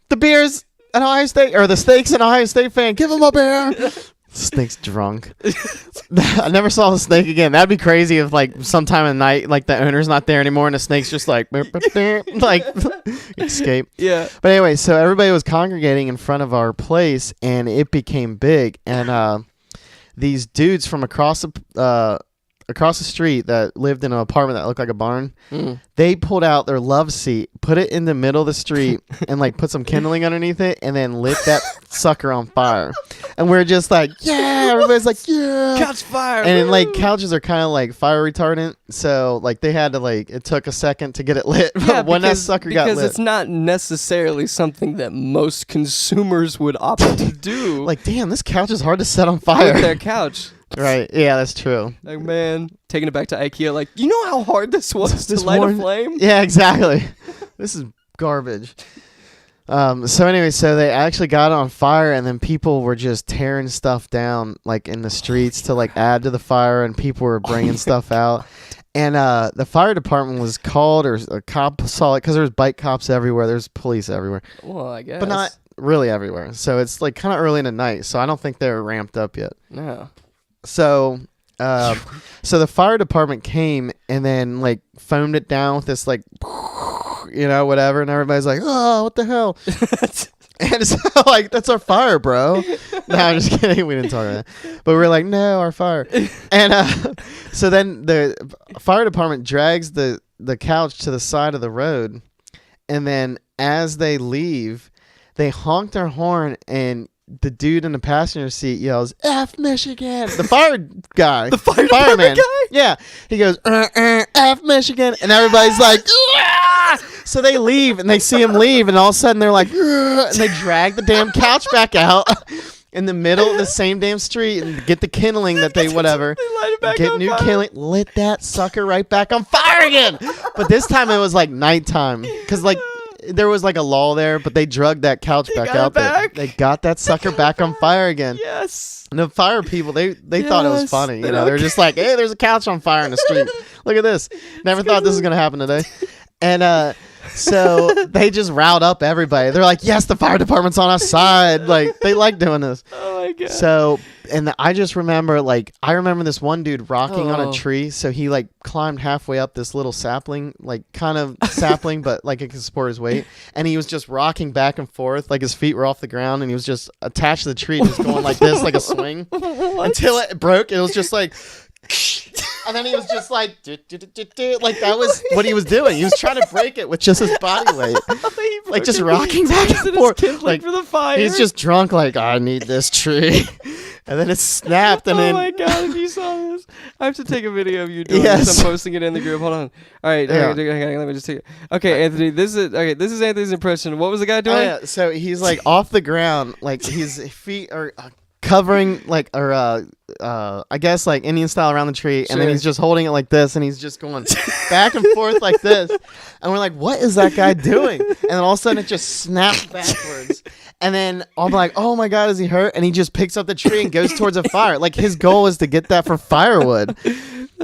Speaker 2: The beer's an Ohio State, or the snake's an Ohio State fan. Give him a beer. Snake's drunk. I never saw the snake again. That'd be crazy if, like, sometime at night, like, the owner's not there anymore and the snake's just like, like, escape.
Speaker 1: Yeah.
Speaker 2: But anyway, so everybody was congregating in front of our place, and it became big. And these dudes from across the street that lived in an apartment that looked like a barn, they pulled out their love seat, put it in the middle of the street, and like put some kindling underneath it, and then lit that sucker on fire. And we're just like, yeah, everybody's like, yeah,
Speaker 1: couch fire.
Speaker 2: And like couches are kind of like fire retardant, so like they had to like it took a second to get it lit.
Speaker 1: Yeah,
Speaker 2: when that sucker got lit,
Speaker 1: because it's not necessarily something that most consumers would opt to do.
Speaker 2: Like, damn, this couch is hard to set on fire.
Speaker 1: With their couch.
Speaker 2: Right. Yeah, that's true.
Speaker 1: Like, man, taking it back to IKEA, like, you know how hard this was to light a flame?
Speaker 2: Yeah, exactly. This is garbage. So anyway, so they actually got it on fire, and then people were just tearing stuff down, like, in the streets to, like, add to the fire, and people were bringing stuff out. And the fire department was called, or a cop saw it, because there was bike cops everywhere. There's police everywhere.
Speaker 1: Well, I guess.
Speaker 2: But not really everywhere. So it's, like, kind of early in the night, so I don't think they're ramped up yet.
Speaker 1: No.
Speaker 2: So so the fire department came and then like foamed it down with this like, you know, whatever, and everybody's like, oh, what the hell? And so like, that's our fire, bro. No, I'm just kidding. We didn't talk about that. But we're like, no, our fire. And so then the fire department drags the couch to the side of the road, and then as they leave, they honk their horn, and the dude in the passenger seat yells, F Michigan. The fire guy.
Speaker 1: The fireman guy?
Speaker 2: Yeah. He goes, F Michigan. And everybody's like, Aah! So they leave, and they see him leave, and all of a sudden they're like, and they drag the damn couch back out in the middle of the same damn street and get the kindling that they whatever.
Speaker 1: They light it back
Speaker 2: get
Speaker 1: on
Speaker 2: new
Speaker 1: fire.
Speaker 2: kindling, lit that sucker right back on fire again. But this time it was like nighttime, because like, there was like a lull there, but they drugged that couch back out there. They got that sucker back on fire again.
Speaker 1: Yes.
Speaker 2: And the fire people, they thought it was funny. You know, they're just like, hey, there's a couch on fire in the street. Look at this. Never thought this was going to happen today. And so they just riled up everybody. They're like, yes, the fire department's on our side. Like, they like doing this.
Speaker 1: Oh, my God.
Speaker 2: So, and I just remember, like, I remember this one dude rocking on a tree. So he, like, climbed halfway up this little sapling, like, kind of sapling, but, like, it could support his weight. And he was just rocking back and forth. Like, his feet were off the ground, and he was just attached to the tree, just going like this, like a swing. Until it broke. It was just like... And then he was just like, like that was what he was doing. He was trying to break it with just his body weight, like just rocking back and forth. Like
Speaker 1: for the fire.
Speaker 2: He's just drunk. Like, I need this tree, and then it snapped. And
Speaker 1: oh
Speaker 2: then,
Speaker 1: my god! If you saw this, I have to take a video of you doing this. I'm posting it in the group. Hold on. All right, hang on, let me just take it. Okay, Anthony. This is Anthony's impression. What was the guy doing?
Speaker 2: Oh, yeah. So he's like off the ground, like his feet are covering, like, or I guess like Indian style around the tree, and then he's just holding it like this, and he's just going back and forth like this, and we're like, what is that guy doing? And then all of a sudden it just snaps backwards, and then I'm like, oh my god, is he hurt? And he just picks up the tree and goes towards a fire. Like his goal is to get that for firewood.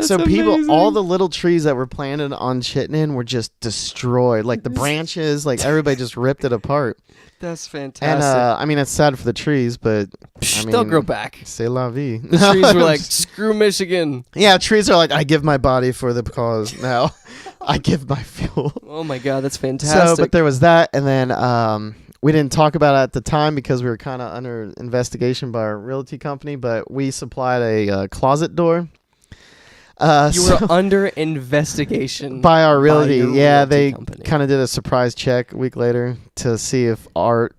Speaker 2: So
Speaker 1: amazing.
Speaker 2: all the little trees that were planted on Chittenden were just destroyed. Like the branches, like everybody just ripped it apart.
Speaker 1: That's fantastic.
Speaker 2: And I mean, it's sad for the trees, but I mean,
Speaker 1: they'll grow back.
Speaker 2: C'est la vie.
Speaker 1: The trees were like, screw Michigan.
Speaker 2: Yeah, trees are like, I give my body for the cause. Now I give my fuel.
Speaker 1: Oh my god, that's fantastic.
Speaker 2: So, but there was that, and then we didn't talk about it at the time because we were kind of under investigation by our realty company, but we supplied a closet door.
Speaker 1: You were under investigation
Speaker 2: by our realty. Yeah, they
Speaker 1: kind
Speaker 2: of did a surprise check a week later to see if our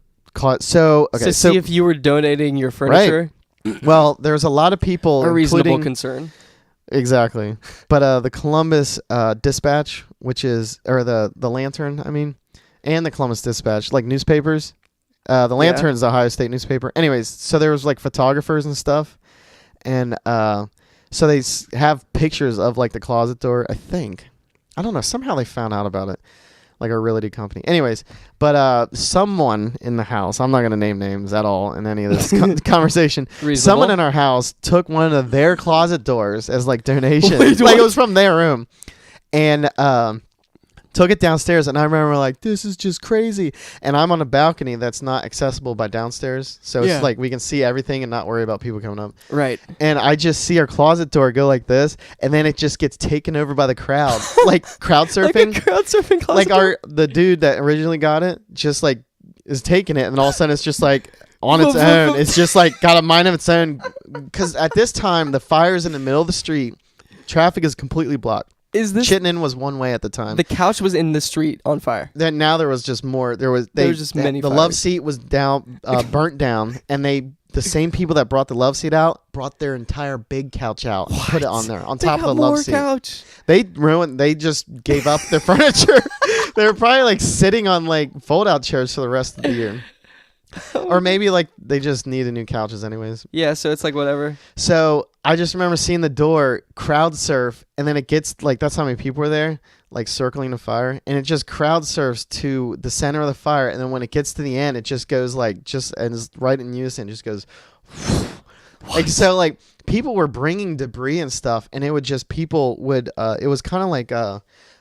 Speaker 1: see if you were donating your furniture.
Speaker 2: Right. Well, there's a lot of people,
Speaker 1: a reasonable concern.
Speaker 2: Exactly, but the Columbus Dispatch, which is the Lantern, I mean, and the Columbus Dispatch, like newspapers. The Lantern's the Ohio State newspaper. Anyways, so there was like photographers and stuff, and so they have pictures of like the closet door, I think. I don't know. Somehow they found out about it, like our realty company. Anyways, but someone in the house, I'm not going to name names at all in any of this conversation.
Speaker 1: Reasonable.
Speaker 2: Someone in our house took one of their closet doors as like donation.
Speaker 1: Wait,
Speaker 2: like it was from their room. And took it downstairs, and I remember like, this is just crazy. And I'm on a balcony that's not accessible by downstairs, so it's like we can see everything and not worry about people coming up.
Speaker 1: Right.
Speaker 2: And I just see our closet door go like this, and then it just gets taken over by the crowd, like crowd surfing.
Speaker 1: Like a crowd surfing closet
Speaker 2: like the dude that originally got it just like is taking it, and then all of a sudden it's just like on its own. It's just like got a mind of its own, because at this time the fire's in the middle of the street, traffic is completely blocked. Chittenden was one way at the time.
Speaker 1: The couch was in the street on fire.
Speaker 2: Then now there was just more. There was just
Speaker 1: many.
Speaker 2: The love seat was down, burnt down, and the same people that brought the love seat out brought their entire big couch out and put it on there on top of the love seat.
Speaker 1: Couch.
Speaker 2: They just gave up their furniture. They were probably like sitting on like fold out chairs for the rest of the year. Or maybe like they just needed new couches anyways.
Speaker 1: Yeah, so it's like whatever.
Speaker 2: So I just remember seeing the door crowd surf, and then it gets like, that's how many people were there, like circling the fire, and it just crowd surfs to the center of the fire, and then when it gets to the end, it just goes like and is right in unison, just goes like, so like people were bringing debris and stuff, and it would just it was kind of like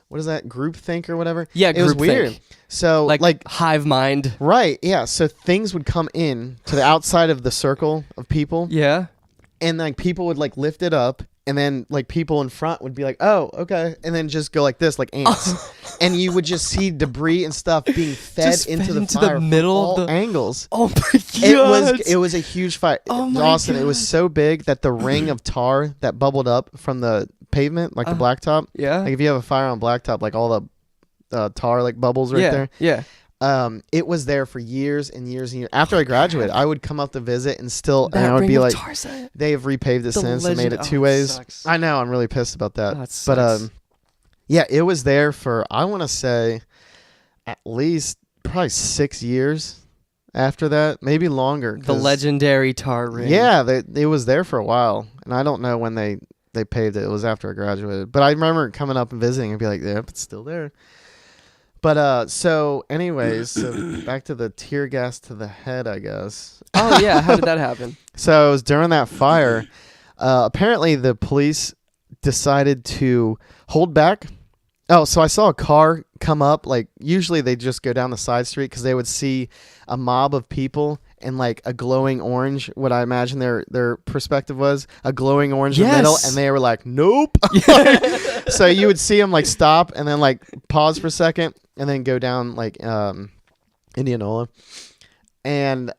Speaker 2: what is that, groupthink or whatever?
Speaker 1: Yeah,
Speaker 2: it was weird.
Speaker 1: Think.
Speaker 2: So
Speaker 1: like hive mind.
Speaker 2: Right, yeah. So things would come in to the outside of the circle of people.
Speaker 1: Yeah.
Speaker 2: And like people would like lift it up, and then like people in front would be like, oh, okay, and then just go like this, like ants. And you would just see debris and stuff being fed into the fire
Speaker 1: the middle
Speaker 2: from all
Speaker 1: of the
Speaker 2: angles.
Speaker 1: Oh my god.
Speaker 2: It was a huge fire.
Speaker 1: Oh my
Speaker 2: Austin,
Speaker 1: god.
Speaker 2: It was so big that the ring of tar that bubbled up from the pavement, like the blacktop.
Speaker 1: Yeah.
Speaker 2: Like if you have a fire on blacktop, like all the tar like bubbles right there.
Speaker 1: Yeah.
Speaker 2: It was there for years and years and years. After I graduated, I would come up to visit, and still, and I would be like, they have repaved it since and made it two ways. I know, I'm really pissed about that. But yeah, it was there for, I want to say, at least probably 6 years after that, maybe longer.
Speaker 1: The legendary tar ring.
Speaker 2: Yeah, it was there for a while, and I don't know when they paved it. It was after I graduated, but I remember coming up and visiting and be like, yep, it's still there. But so anyways, so back to the tear gas to the head, I guess.
Speaker 1: Oh yeah, how did that happen?
Speaker 2: So it was during that fire. Apparently the police decided to hold back. Oh, so I saw a car come up. Like usually they just go down the side street because they would see a mob of people and like a glowing orange. What I imagine their perspective was a glowing orange in the middle, and they were like, nope. So you would see them like stop and then like pause for a second and then go down like Indianola, and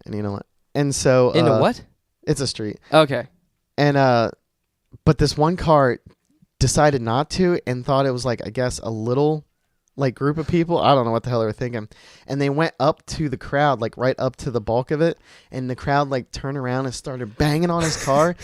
Speaker 2: Indianola, and so
Speaker 1: into what?
Speaker 2: It's a street.
Speaker 1: Okay.
Speaker 2: And but this one car decided not to and thought it was like, I guess, a little like group of people. I don't know what the hell they were thinking. And they went up to the crowd, like right up to the bulk of it. And the crowd like turned around and started banging on his car.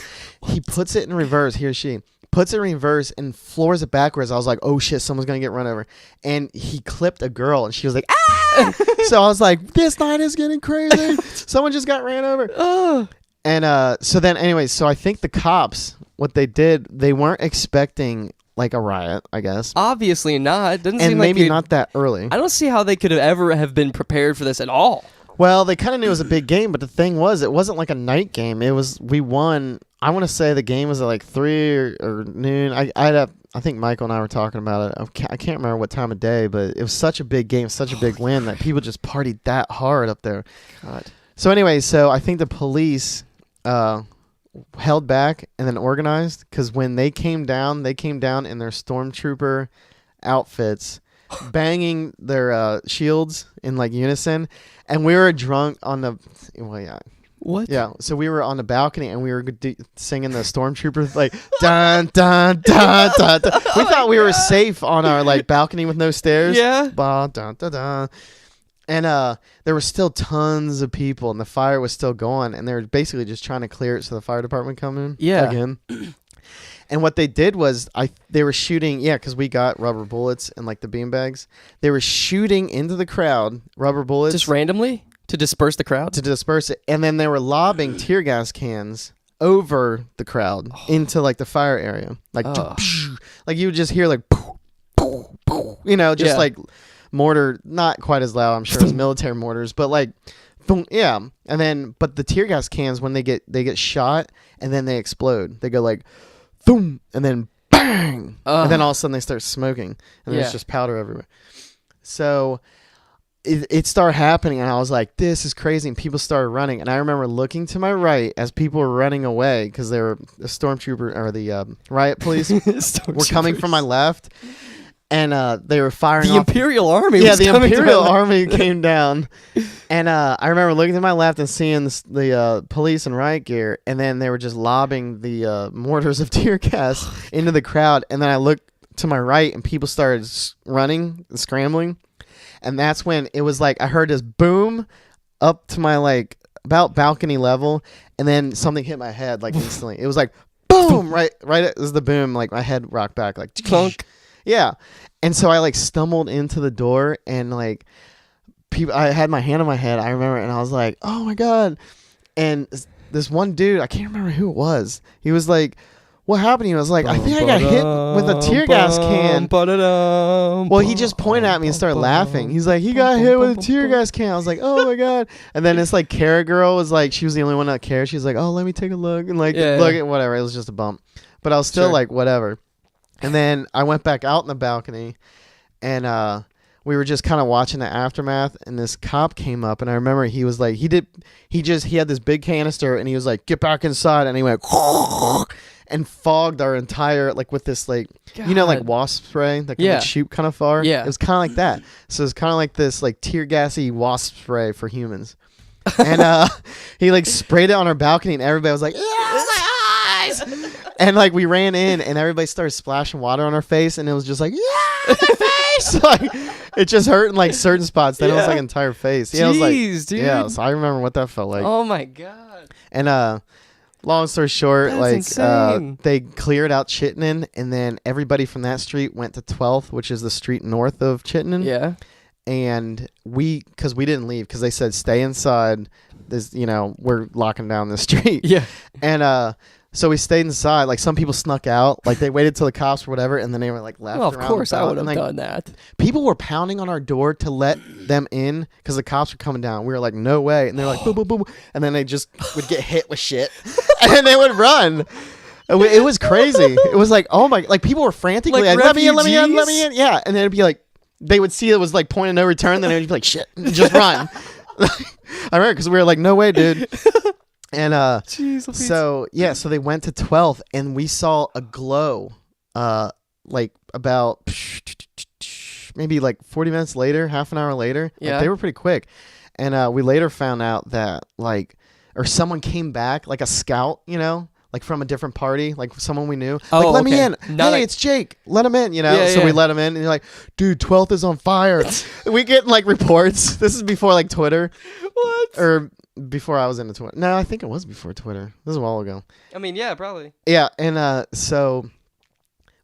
Speaker 2: He puts it in reverse. He or she puts it in reverse and floors it backwards. I was like, oh shit, someone's going to get run over. And he clipped a girl and she was like, ah! So I was like, this night is getting crazy. Someone just got ran over.
Speaker 1: Oh.
Speaker 2: And so then anyways, so I think the cops, what they did, they weren't expecting like a riot, I guess.
Speaker 1: Obviously not. It doesn't
Speaker 2: And
Speaker 1: seem
Speaker 2: maybe
Speaker 1: like
Speaker 2: not that early.
Speaker 1: I don't see how they could have ever have been prepared for this at all.
Speaker 2: Well, they kind of knew it was a big game, but the thing was, it wasn't like a night game. It was, we won. I want to say the game was at like 3 or noon. I think Michael and I were talking about it. I can't remember what time of day, but it was such a big game, such a big win that people just partied that hard up there.
Speaker 1: God.
Speaker 2: So anyway, so I think the police held back and then organized, because when they came down in their stormtrooper outfits, banging their shields in like unison, and we were drunk on the
Speaker 1: What?
Speaker 2: Yeah, so we were on the balcony and we were singing the stormtroopers like dun dun dun dun, dun. We thought we were safe on our like balcony with no stairs.
Speaker 1: Yeah.
Speaker 2: Ba, dun, dun, dun. And there were still tons of people, and the fire was still going, and they were basically just trying to clear it so the fire department come in.
Speaker 1: Yeah.
Speaker 2: Again. And what they did was they were shooting, because we got rubber bullets and like the beanbags. They were shooting into the crowd, rubber bullets.
Speaker 1: Just randomly to disperse the crowd?
Speaker 2: To disperse it. And then they were lobbing tear gas cans over the crowd into like the fire area. Like, like you would just hear like, just like mortar, not quite as loud, I'm sure, as military mortars, but like, boom, yeah. And then, but the tear gas cans, when they get shot and then they explode, they go like, boom, and then bang, and then all of a sudden they start smoking, and there's just powder everywhere. So it started happening, and I was like, this is crazy, and people started running, and I remember looking to my right as people were running away because they were the stormtrooper or the riot police were coming from my left. And they were firing.
Speaker 1: The Imperial Army.
Speaker 2: Yeah,
Speaker 1: was
Speaker 2: the
Speaker 1: coming
Speaker 2: Imperial
Speaker 1: down.
Speaker 2: Army came down, and I remember looking to my left and seeing the police in riot gear, and then they were just lobbing the mortars of tear gas into the crowd. And then I looked to my right, and people started running and scrambling, and that's when it was like I heard this boom up to my like about balcony level, and then something hit my head like instantly. It was like boom, right as the boom, like my head rocked back like clunk. Yeah. And so I like stumbled into the door, and like I had my hand on my head, I remember, and I was like, oh my God. And this one dude, I can't remember who it was. He was like, what happened? He was like, I think I got hit with a tear gas can. Well, he just pointed at me and started laughing. He's like, he got hit with a tear gas can. I was like, oh my God. And then this like Kara girl was like, she was the only one that cared. She was like, oh, let me take a look. And like, look at whatever. It was just a bump. But I was still like, whatever. And then I went back out in the balcony, and we were just kind of watching the aftermath, and this cop came up, and I remember he was like, he had this big canister, and he was like, get back inside, and he went and fogged our entire, like with this like,
Speaker 1: God.
Speaker 2: Like wasp spray that can like, shoot kind of far.
Speaker 1: Yeah.
Speaker 2: It was kind of like that. So it's kind of like this like tear gassy wasp spray for humans. And he like sprayed it on our balcony, and everybody was like, my eyes. And like we ran in, and everybody started splashing water on our face, and it was just like, my face. Like it just hurt in like certain spots. Then it was like entire face. Yeah,
Speaker 1: Jeez,
Speaker 2: I was like,
Speaker 1: dude.
Speaker 2: Yeah, so I remember what that felt like.
Speaker 1: Oh my God.
Speaker 2: And long story short,
Speaker 1: That's
Speaker 2: like
Speaker 1: insane.
Speaker 2: they cleared out Chittenden, and then everybody from that street went to 12th, which is the street north of Chittenden.
Speaker 1: Yeah.
Speaker 2: And because we didn't leave, because they said stay inside. This, we're locking down the street.
Speaker 1: Yeah.
Speaker 2: And so we stayed inside. Like some people snuck out. Like they waited till the cops or whatever, and then they were like left.
Speaker 1: Well, of
Speaker 2: around
Speaker 1: course I
Speaker 2: about,
Speaker 1: would have
Speaker 2: and, like,
Speaker 1: done that.
Speaker 2: People were pounding on our door to let them in because the cops were coming down. We were like, no way. And they're like, boom, boom, boom. And then they just would get hit with shit. And then they would run. It was crazy. It was like, oh my, like people were frantically
Speaker 1: Like
Speaker 2: like, let me in, let me in, let
Speaker 1: refugees?
Speaker 2: me in. Yeah. And then it'd be like, they would see it was like point of no return. Then they'd be like, shit, just run. I remember because we were like, no way, dude. And
Speaker 1: Jeez,
Speaker 2: so they went to 12th, and we saw a glow like about maybe like 40 minutes later, half an hour later.
Speaker 1: Yeah.
Speaker 2: Like, they were pretty quick. And we later found out that like, or someone came back, like a scout, like from a different party, like someone we knew.
Speaker 1: Oh,
Speaker 2: like, let me in.
Speaker 1: Not
Speaker 2: hey, it's Jake. Let him in, you know?
Speaker 1: Yeah,
Speaker 2: so
Speaker 1: yeah.
Speaker 2: we let him in, and you're like, dude, 12th is on fire. We get, like, reports. This is before, like, Twitter.
Speaker 1: What?
Speaker 2: Or before I was into Twitter. No, I think it was before Twitter. This is a while ago.
Speaker 1: I mean, yeah, probably.
Speaker 2: Yeah, and so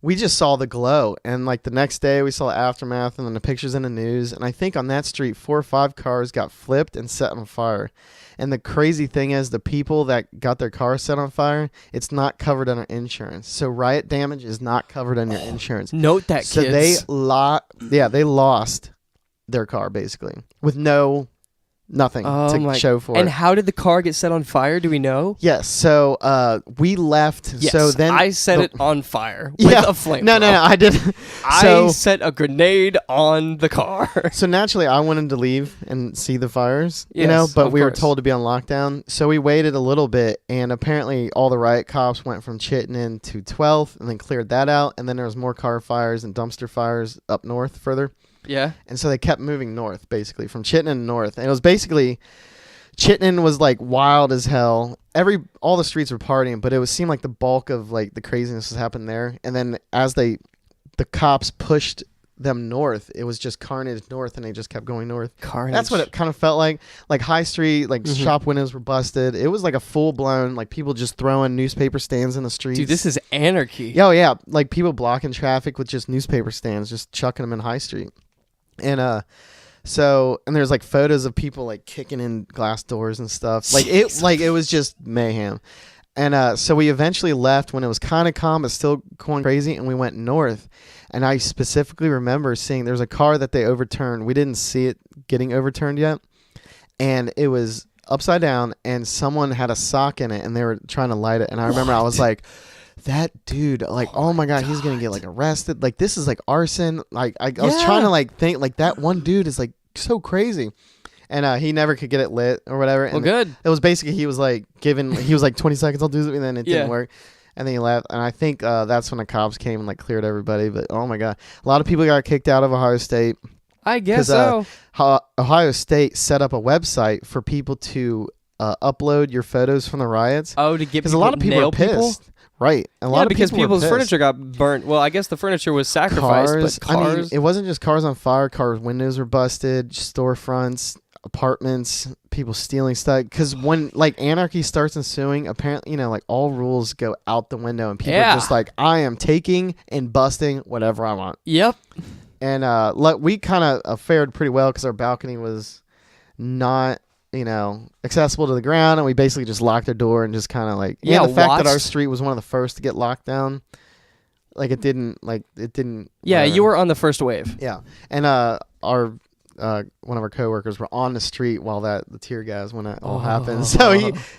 Speaker 2: we just saw the glow, and like the next day we saw aftermath, and then the pictures in the news, and I think on that street 4 or 5 cars got flipped and set on fire. And the crazy thing is, the people that got their car set on fire, it's not covered under insurance. So riot damage is not covered under your insurance.
Speaker 1: Note that,
Speaker 2: so
Speaker 1: kids.
Speaker 2: they lost their car basically with nothing to show for it.
Speaker 1: And how did the car get set on fire? Do we know?
Speaker 2: Yes. So we left.
Speaker 1: Yes,
Speaker 2: so then
Speaker 1: I set it on fire with a flame.
Speaker 2: No, I didn't.
Speaker 1: I set a grenade on the car.
Speaker 2: So naturally, I wanted to leave and see the fires, you
Speaker 1: Yes,
Speaker 2: know, but
Speaker 1: of
Speaker 2: we were
Speaker 1: course.
Speaker 2: told to be on lockdown. So we waited a little bit, and apparently all the riot cops went from Chittenden to 12th and then cleared that out. And then there was more car fires and dumpster fires up north further.
Speaker 1: Yeah.
Speaker 2: And so they kept moving north, basically, from Chittenden north. And it was basically, Chittenden was like wild as hell. All the streets were partying, but it seemed like the bulk of like the craziness was happening there. And then as the cops pushed them north, it was just carnage north, and they just kept going north.
Speaker 1: Carnage.
Speaker 2: That's what it kind of felt like. Like High Street, like shop windows were busted. It was like a full blown, like people just throwing newspaper stands in the streets.
Speaker 1: Dude, this is anarchy.
Speaker 2: Oh yeah, like people blocking traffic with just newspaper stands, just chucking them in High Street. And and there's like photos of people like kicking in glass doors and stuff. Like it was just mayhem. And so we eventually left when it was kind of calm but still going crazy, and we went north. And I specifically remember seeing there's a car that they overturned. We didn't see it getting overturned yet, and it was upside down, and someone had a sock in it, and they were trying to light it. And I remember I was like, that dude, like, oh my God, he's gonna get like arrested. Like, this is like arson. Like, I was trying to like think like that one dude is like so crazy, and he never could get it lit or whatever.
Speaker 1: Well,
Speaker 2: And
Speaker 1: good.
Speaker 2: it was basically he was like 20 seconds, I'll do it, and then it didn't work. And then he left, and I think that's when the cops came and like cleared everybody. But oh my God, a lot of people got kicked out of Ohio State.
Speaker 1: I guess so.
Speaker 2: Ohio State set up a website for people to upload your photos from the riots.
Speaker 1: Oh, to get
Speaker 2: because a lot of people are pissed. Right. A lot of
Speaker 1: because
Speaker 2: people
Speaker 1: people's
Speaker 2: were pissed.
Speaker 1: furniture got burnt. Well, I guess the furniture was sacrificed, but cars.
Speaker 2: I mean, it wasn't just cars on fire. Cars' windows were busted, storefronts, apartments, people stealing stuff. Because when like anarchy starts ensuing, apparently, you know, like all rules go out the window, and people are just like, I am taking and busting whatever I want.
Speaker 1: Yep.
Speaker 2: And we kind of fared pretty well because our balcony was not, you know, accessible to the ground, and we basically just locked our door and just kind of like the fact that our street was one of the first to get locked down, like it didn't.
Speaker 1: Yeah, you were on the first wave.
Speaker 2: Yeah, and our one of our coworkers were on the street while the tear gas when it all happened. So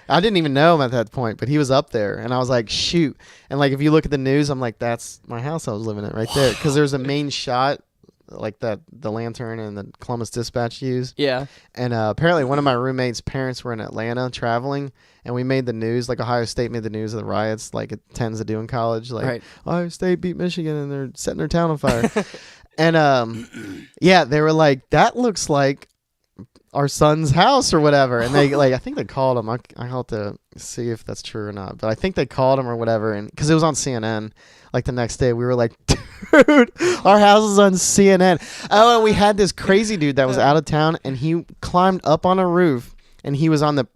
Speaker 2: I didn't even know him at that point, but he was up there, and I was like, shoot. And like if you look at the news, I'm like, that's my house I was living in right there, because there's a main shot. Like the lantern and the Columbus Dispatch used. Yeah. And apparently one of my roommates' parents were in Atlanta traveling, and we made the news. Like Ohio State made the news of the riots, like it tends to do in college. Like Ohio State beat Michigan and they're setting their town on fire. And they were like, that looks like our son's house or whatever. And they like, I think they called him. I have to see if that's true or not, but I think they called him or whatever. And because it was on CNN, like the next day, we were like, dude, our house is on CNN. Oh, and we had this crazy dude that was out of town, and he climbed up on a roof, and he was on the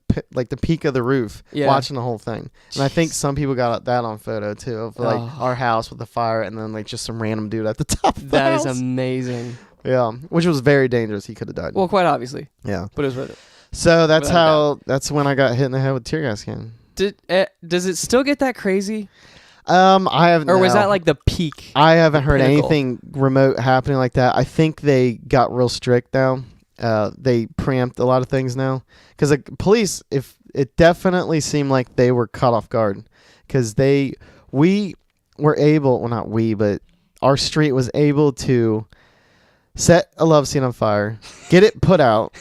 Speaker 2: peak of the roof watching the whole thing. And I think some people got that on photo too, of like our house with the fire, and then like just some random dude at the top of the house.
Speaker 1: That is amazing.
Speaker 2: Yeah, which was very dangerous. He could have died.
Speaker 1: Well, quite obviously.
Speaker 2: Yeah,
Speaker 1: but it was worth it.
Speaker 2: So that's when I got hit in the head with tear gas can.
Speaker 1: Does it still get that crazy?
Speaker 2: Was
Speaker 1: that like the peak?
Speaker 2: I haven't heard anything remote happening like that. I think they got real strict now. They preempt a lot of things now, because the police, if it definitely seemed like they were caught off guard, because we were able, well, not we, but our street was able to set a love seat on fire, get it put out,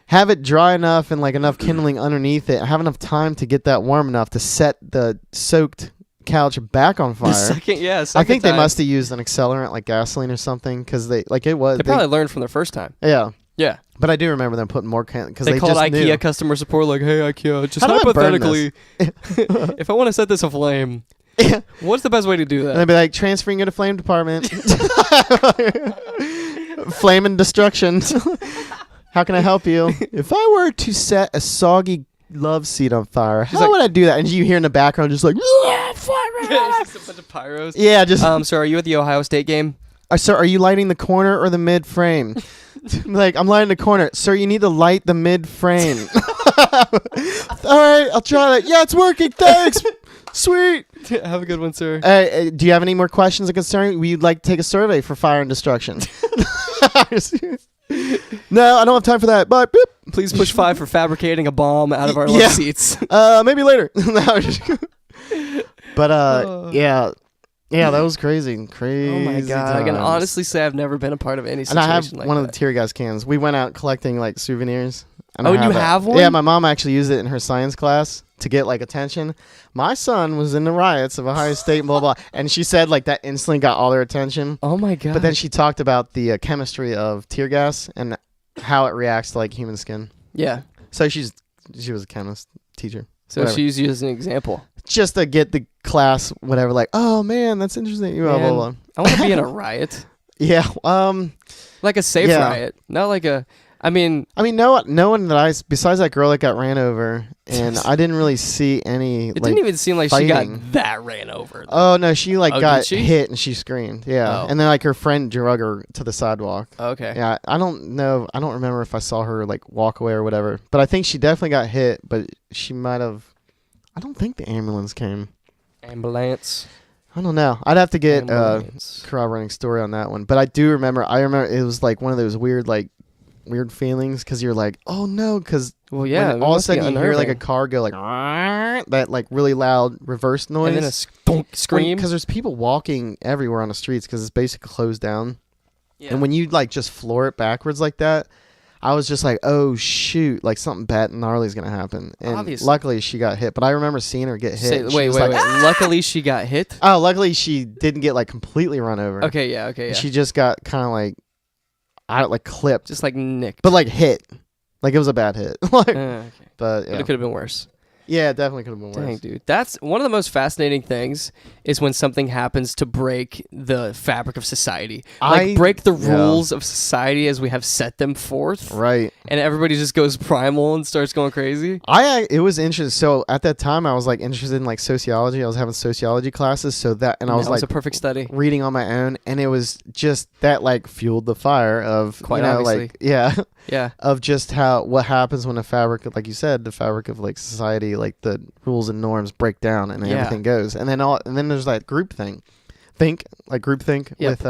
Speaker 2: have it dry enough and like enough kindling underneath it, have enough time to get that warm enough to set the soaked couch back on fire. I think they must have used an accelerant like gasoline or something, because they probably
Speaker 1: learned from their first time.
Speaker 2: Yeah,
Speaker 1: Yeah.
Speaker 2: But I do remember them putting more candles because
Speaker 1: they called
Speaker 2: just
Speaker 1: IKEA
Speaker 2: knew.
Speaker 1: customer support like, hey, IKEA, just
Speaker 2: How do I burn
Speaker 1: hypothetically, if I want to set this aflame, what's the best way to do that?
Speaker 2: And they'd be like, transferring you to flame department. Flame and destruction. How can I help you? If I were to set a soggy love seat on fire, how would I do that? And you hear in the background just like, fire!
Speaker 1: It's just a bunch of pyros.
Speaker 2: Yeah, just.
Speaker 1: So are you at the Ohio State game?
Speaker 2: Sir, are you lighting the corner or the mid frame? Like, I'm lighting the corner. Sir, you need to light the mid frame. All right, I'll try that. Yeah, it's working. Thanks. Sweet.
Speaker 1: Have a good one, sir.
Speaker 2: Do you have any more questions or concerns? We'd like to take a survey for fire and destruction. No, I don't have time for that. But beep.
Speaker 1: Please push 5 for fabricating a bomb out of our love seats.
Speaker 2: Maybe later. But yeah, that was crazy.
Speaker 1: Oh my god! I can honestly say I've never been a part of any situation
Speaker 2: and I have
Speaker 1: like
Speaker 2: one
Speaker 1: that.
Speaker 2: of the tear gas cans. We went out collecting like souvenirs. And
Speaker 1: you have one?
Speaker 2: Yeah, my mom actually used it in her science class to get like attention. My son was in the riots of Ohio State, blah blah, and she said like that instantly got all their attention.
Speaker 1: Oh my god!
Speaker 2: But then she talked about the chemistry of tear gas and how it reacts to like human skin.
Speaker 1: Yeah.
Speaker 2: So she was a chemist teacher.
Speaker 1: So
Speaker 2: whatever.
Speaker 1: she's used as an example.
Speaker 2: Just to get the class, whatever. Like, oh man, that's interesting. Blah, blah, blah.
Speaker 1: I want to be in a riot.
Speaker 2: Yeah.
Speaker 1: Like a safe riot, not like a. I mean, no one that besides that girl that got ran over, and I didn't really see any. It didn't even seem like
Speaker 2: fighting.
Speaker 1: she got that ran over.
Speaker 2: Oh no, she got
Speaker 1: she?
Speaker 2: hit and she screamed. Yeah, and then like her friend drug her to the sidewalk.
Speaker 1: Okay.
Speaker 2: Yeah, I don't know. I don't remember if I saw her like walk away or whatever, but I think she definitely got hit. But she might have. I don't think the ambulance came.
Speaker 1: Ambulance.
Speaker 2: I don't know. I'd have to get a corroborating story on that one. But I do remember. I remember it was like one of those weird feelings because you're like, oh no, because all of a sudden you hear like a car go like that like really loud reverse noise
Speaker 1: and then a scream
Speaker 2: because there's people walking everywhere on the streets because it's basically closed down. Yeah. And when you like just floor it backwards like that, I was just like, oh shoot, like something bad and gnarly is gonna happen. And
Speaker 1: obviously.
Speaker 2: Luckily she got hit, but I remember seeing her get hit.
Speaker 1: Wait. Luckily she got hit.
Speaker 2: Oh, luckily she didn't get like completely run over.
Speaker 1: Okay, yeah.
Speaker 2: She just got kind of like clipped,
Speaker 1: just like nicked,
Speaker 2: but like hit, like it was a bad hit.
Speaker 1: Okay.
Speaker 2: But
Speaker 1: it could have been worse.
Speaker 2: Yeah, it definitely could have been worse.
Speaker 1: Dang, dude. That's one of the most fascinating things is when something happens to break the fabric of society. Like break the rules of society as we have set them forth.
Speaker 2: Right.
Speaker 1: And everybody just goes primal and starts going crazy.
Speaker 2: It was interesting. So at that time I was like interested in like sociology. I was having sociology classes, so that and I was like
Speaker 1: a perfect study.
Speaker 2: Reading on my own, and it was just that like fueled the fire of
Speaker 1: quite obviously.
Speaker 2: Like yeah. Of just what happens when the fabric, like you said, the fabric of like society, like the rules and norms break down and everything goes, and then there's that group think with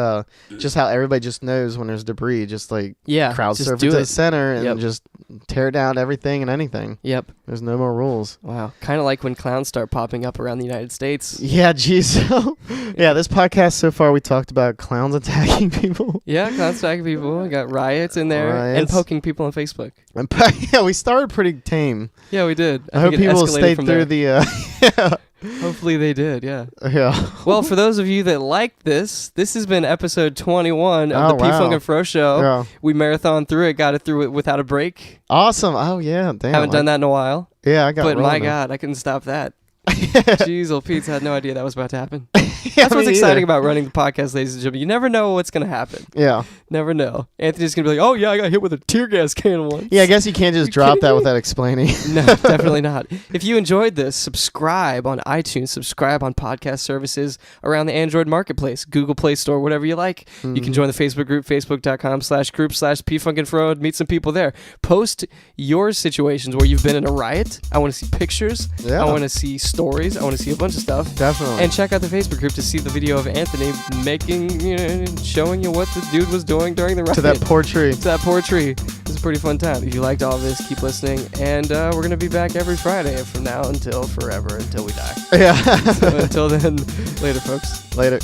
Speaker 2: just how everybody just knows when there's debris, just like crowd surf to the center and just tear down everything and anything.
Speaker 1: Yep.
Speaker 2: There's no more rules.
Speaker 1: Wow. Kind of like when clowns start popping up around the United States.
Speaker 2: Yeah, geez. Yeah, this podcast so far we talked about clowns attacking people.
Speaker 1: Yeah, clowns attacking people. We got riots in there and poking people on Facebook.
Speaker 2: Yeah, we started pretty tame.
Speaker 1: Yeah, we did.
Speaker 2: I hope people stayed through the
Speaker 1: Hopefully they did, yeah.
Speaker 2: Yeah.
Speaker 1: Well, for those of you that liked this has been episode 21 of the P-Funk and Fro Show. Yeah. We marathoned through it, got it through it without a break.
Speaker 2: Awesome. Oh, yeah. Damn.
Speaker 1: Haven't done that in a while.
Speaker 2: Yeah, I got
Speaker 1: But my God, I couldn't stop that. Jeez, old Pete's had no idea that was about to happen. That's what's exciting about running the podcast, ladies and gentlemen. You never know what's going to happen.
Speaker 2: Yeah.
Speaker 1: Never know. Anthony's going to be like, oh, yeah, I got hit with a tear gas can once.
Speaker 2: Yeah, I guess you can't just drop that without explaining.
Speaker 1: No, definitely not. If you enjoyed this, subscribe on iTunes, subscribe on podcast services around the Android Marketplace, Google Play Store, whatever you like. You can join the Facebook group, facebook.com/group/P-Funk and Fro, meet some people there. Post your situations where you've been in a riot. I want to see pictures. Yeah. I want to see stories. I want to see a bunch of stuff.
Speaker 2: Definitely.
Speaker 1: And check out the Facebook group to see the video of Anthony showing you what the dude was doing during the riot.
Speaker 2: To that poor tree.
Speaker 1: It was a pretty fun time. If you liked all this, keep listening. And we're going to be back every Friday from now until forever, until we die.
Speaker 2: Yeah.
Speaker 1: So until then, later, folks.
Speaker 2: Later.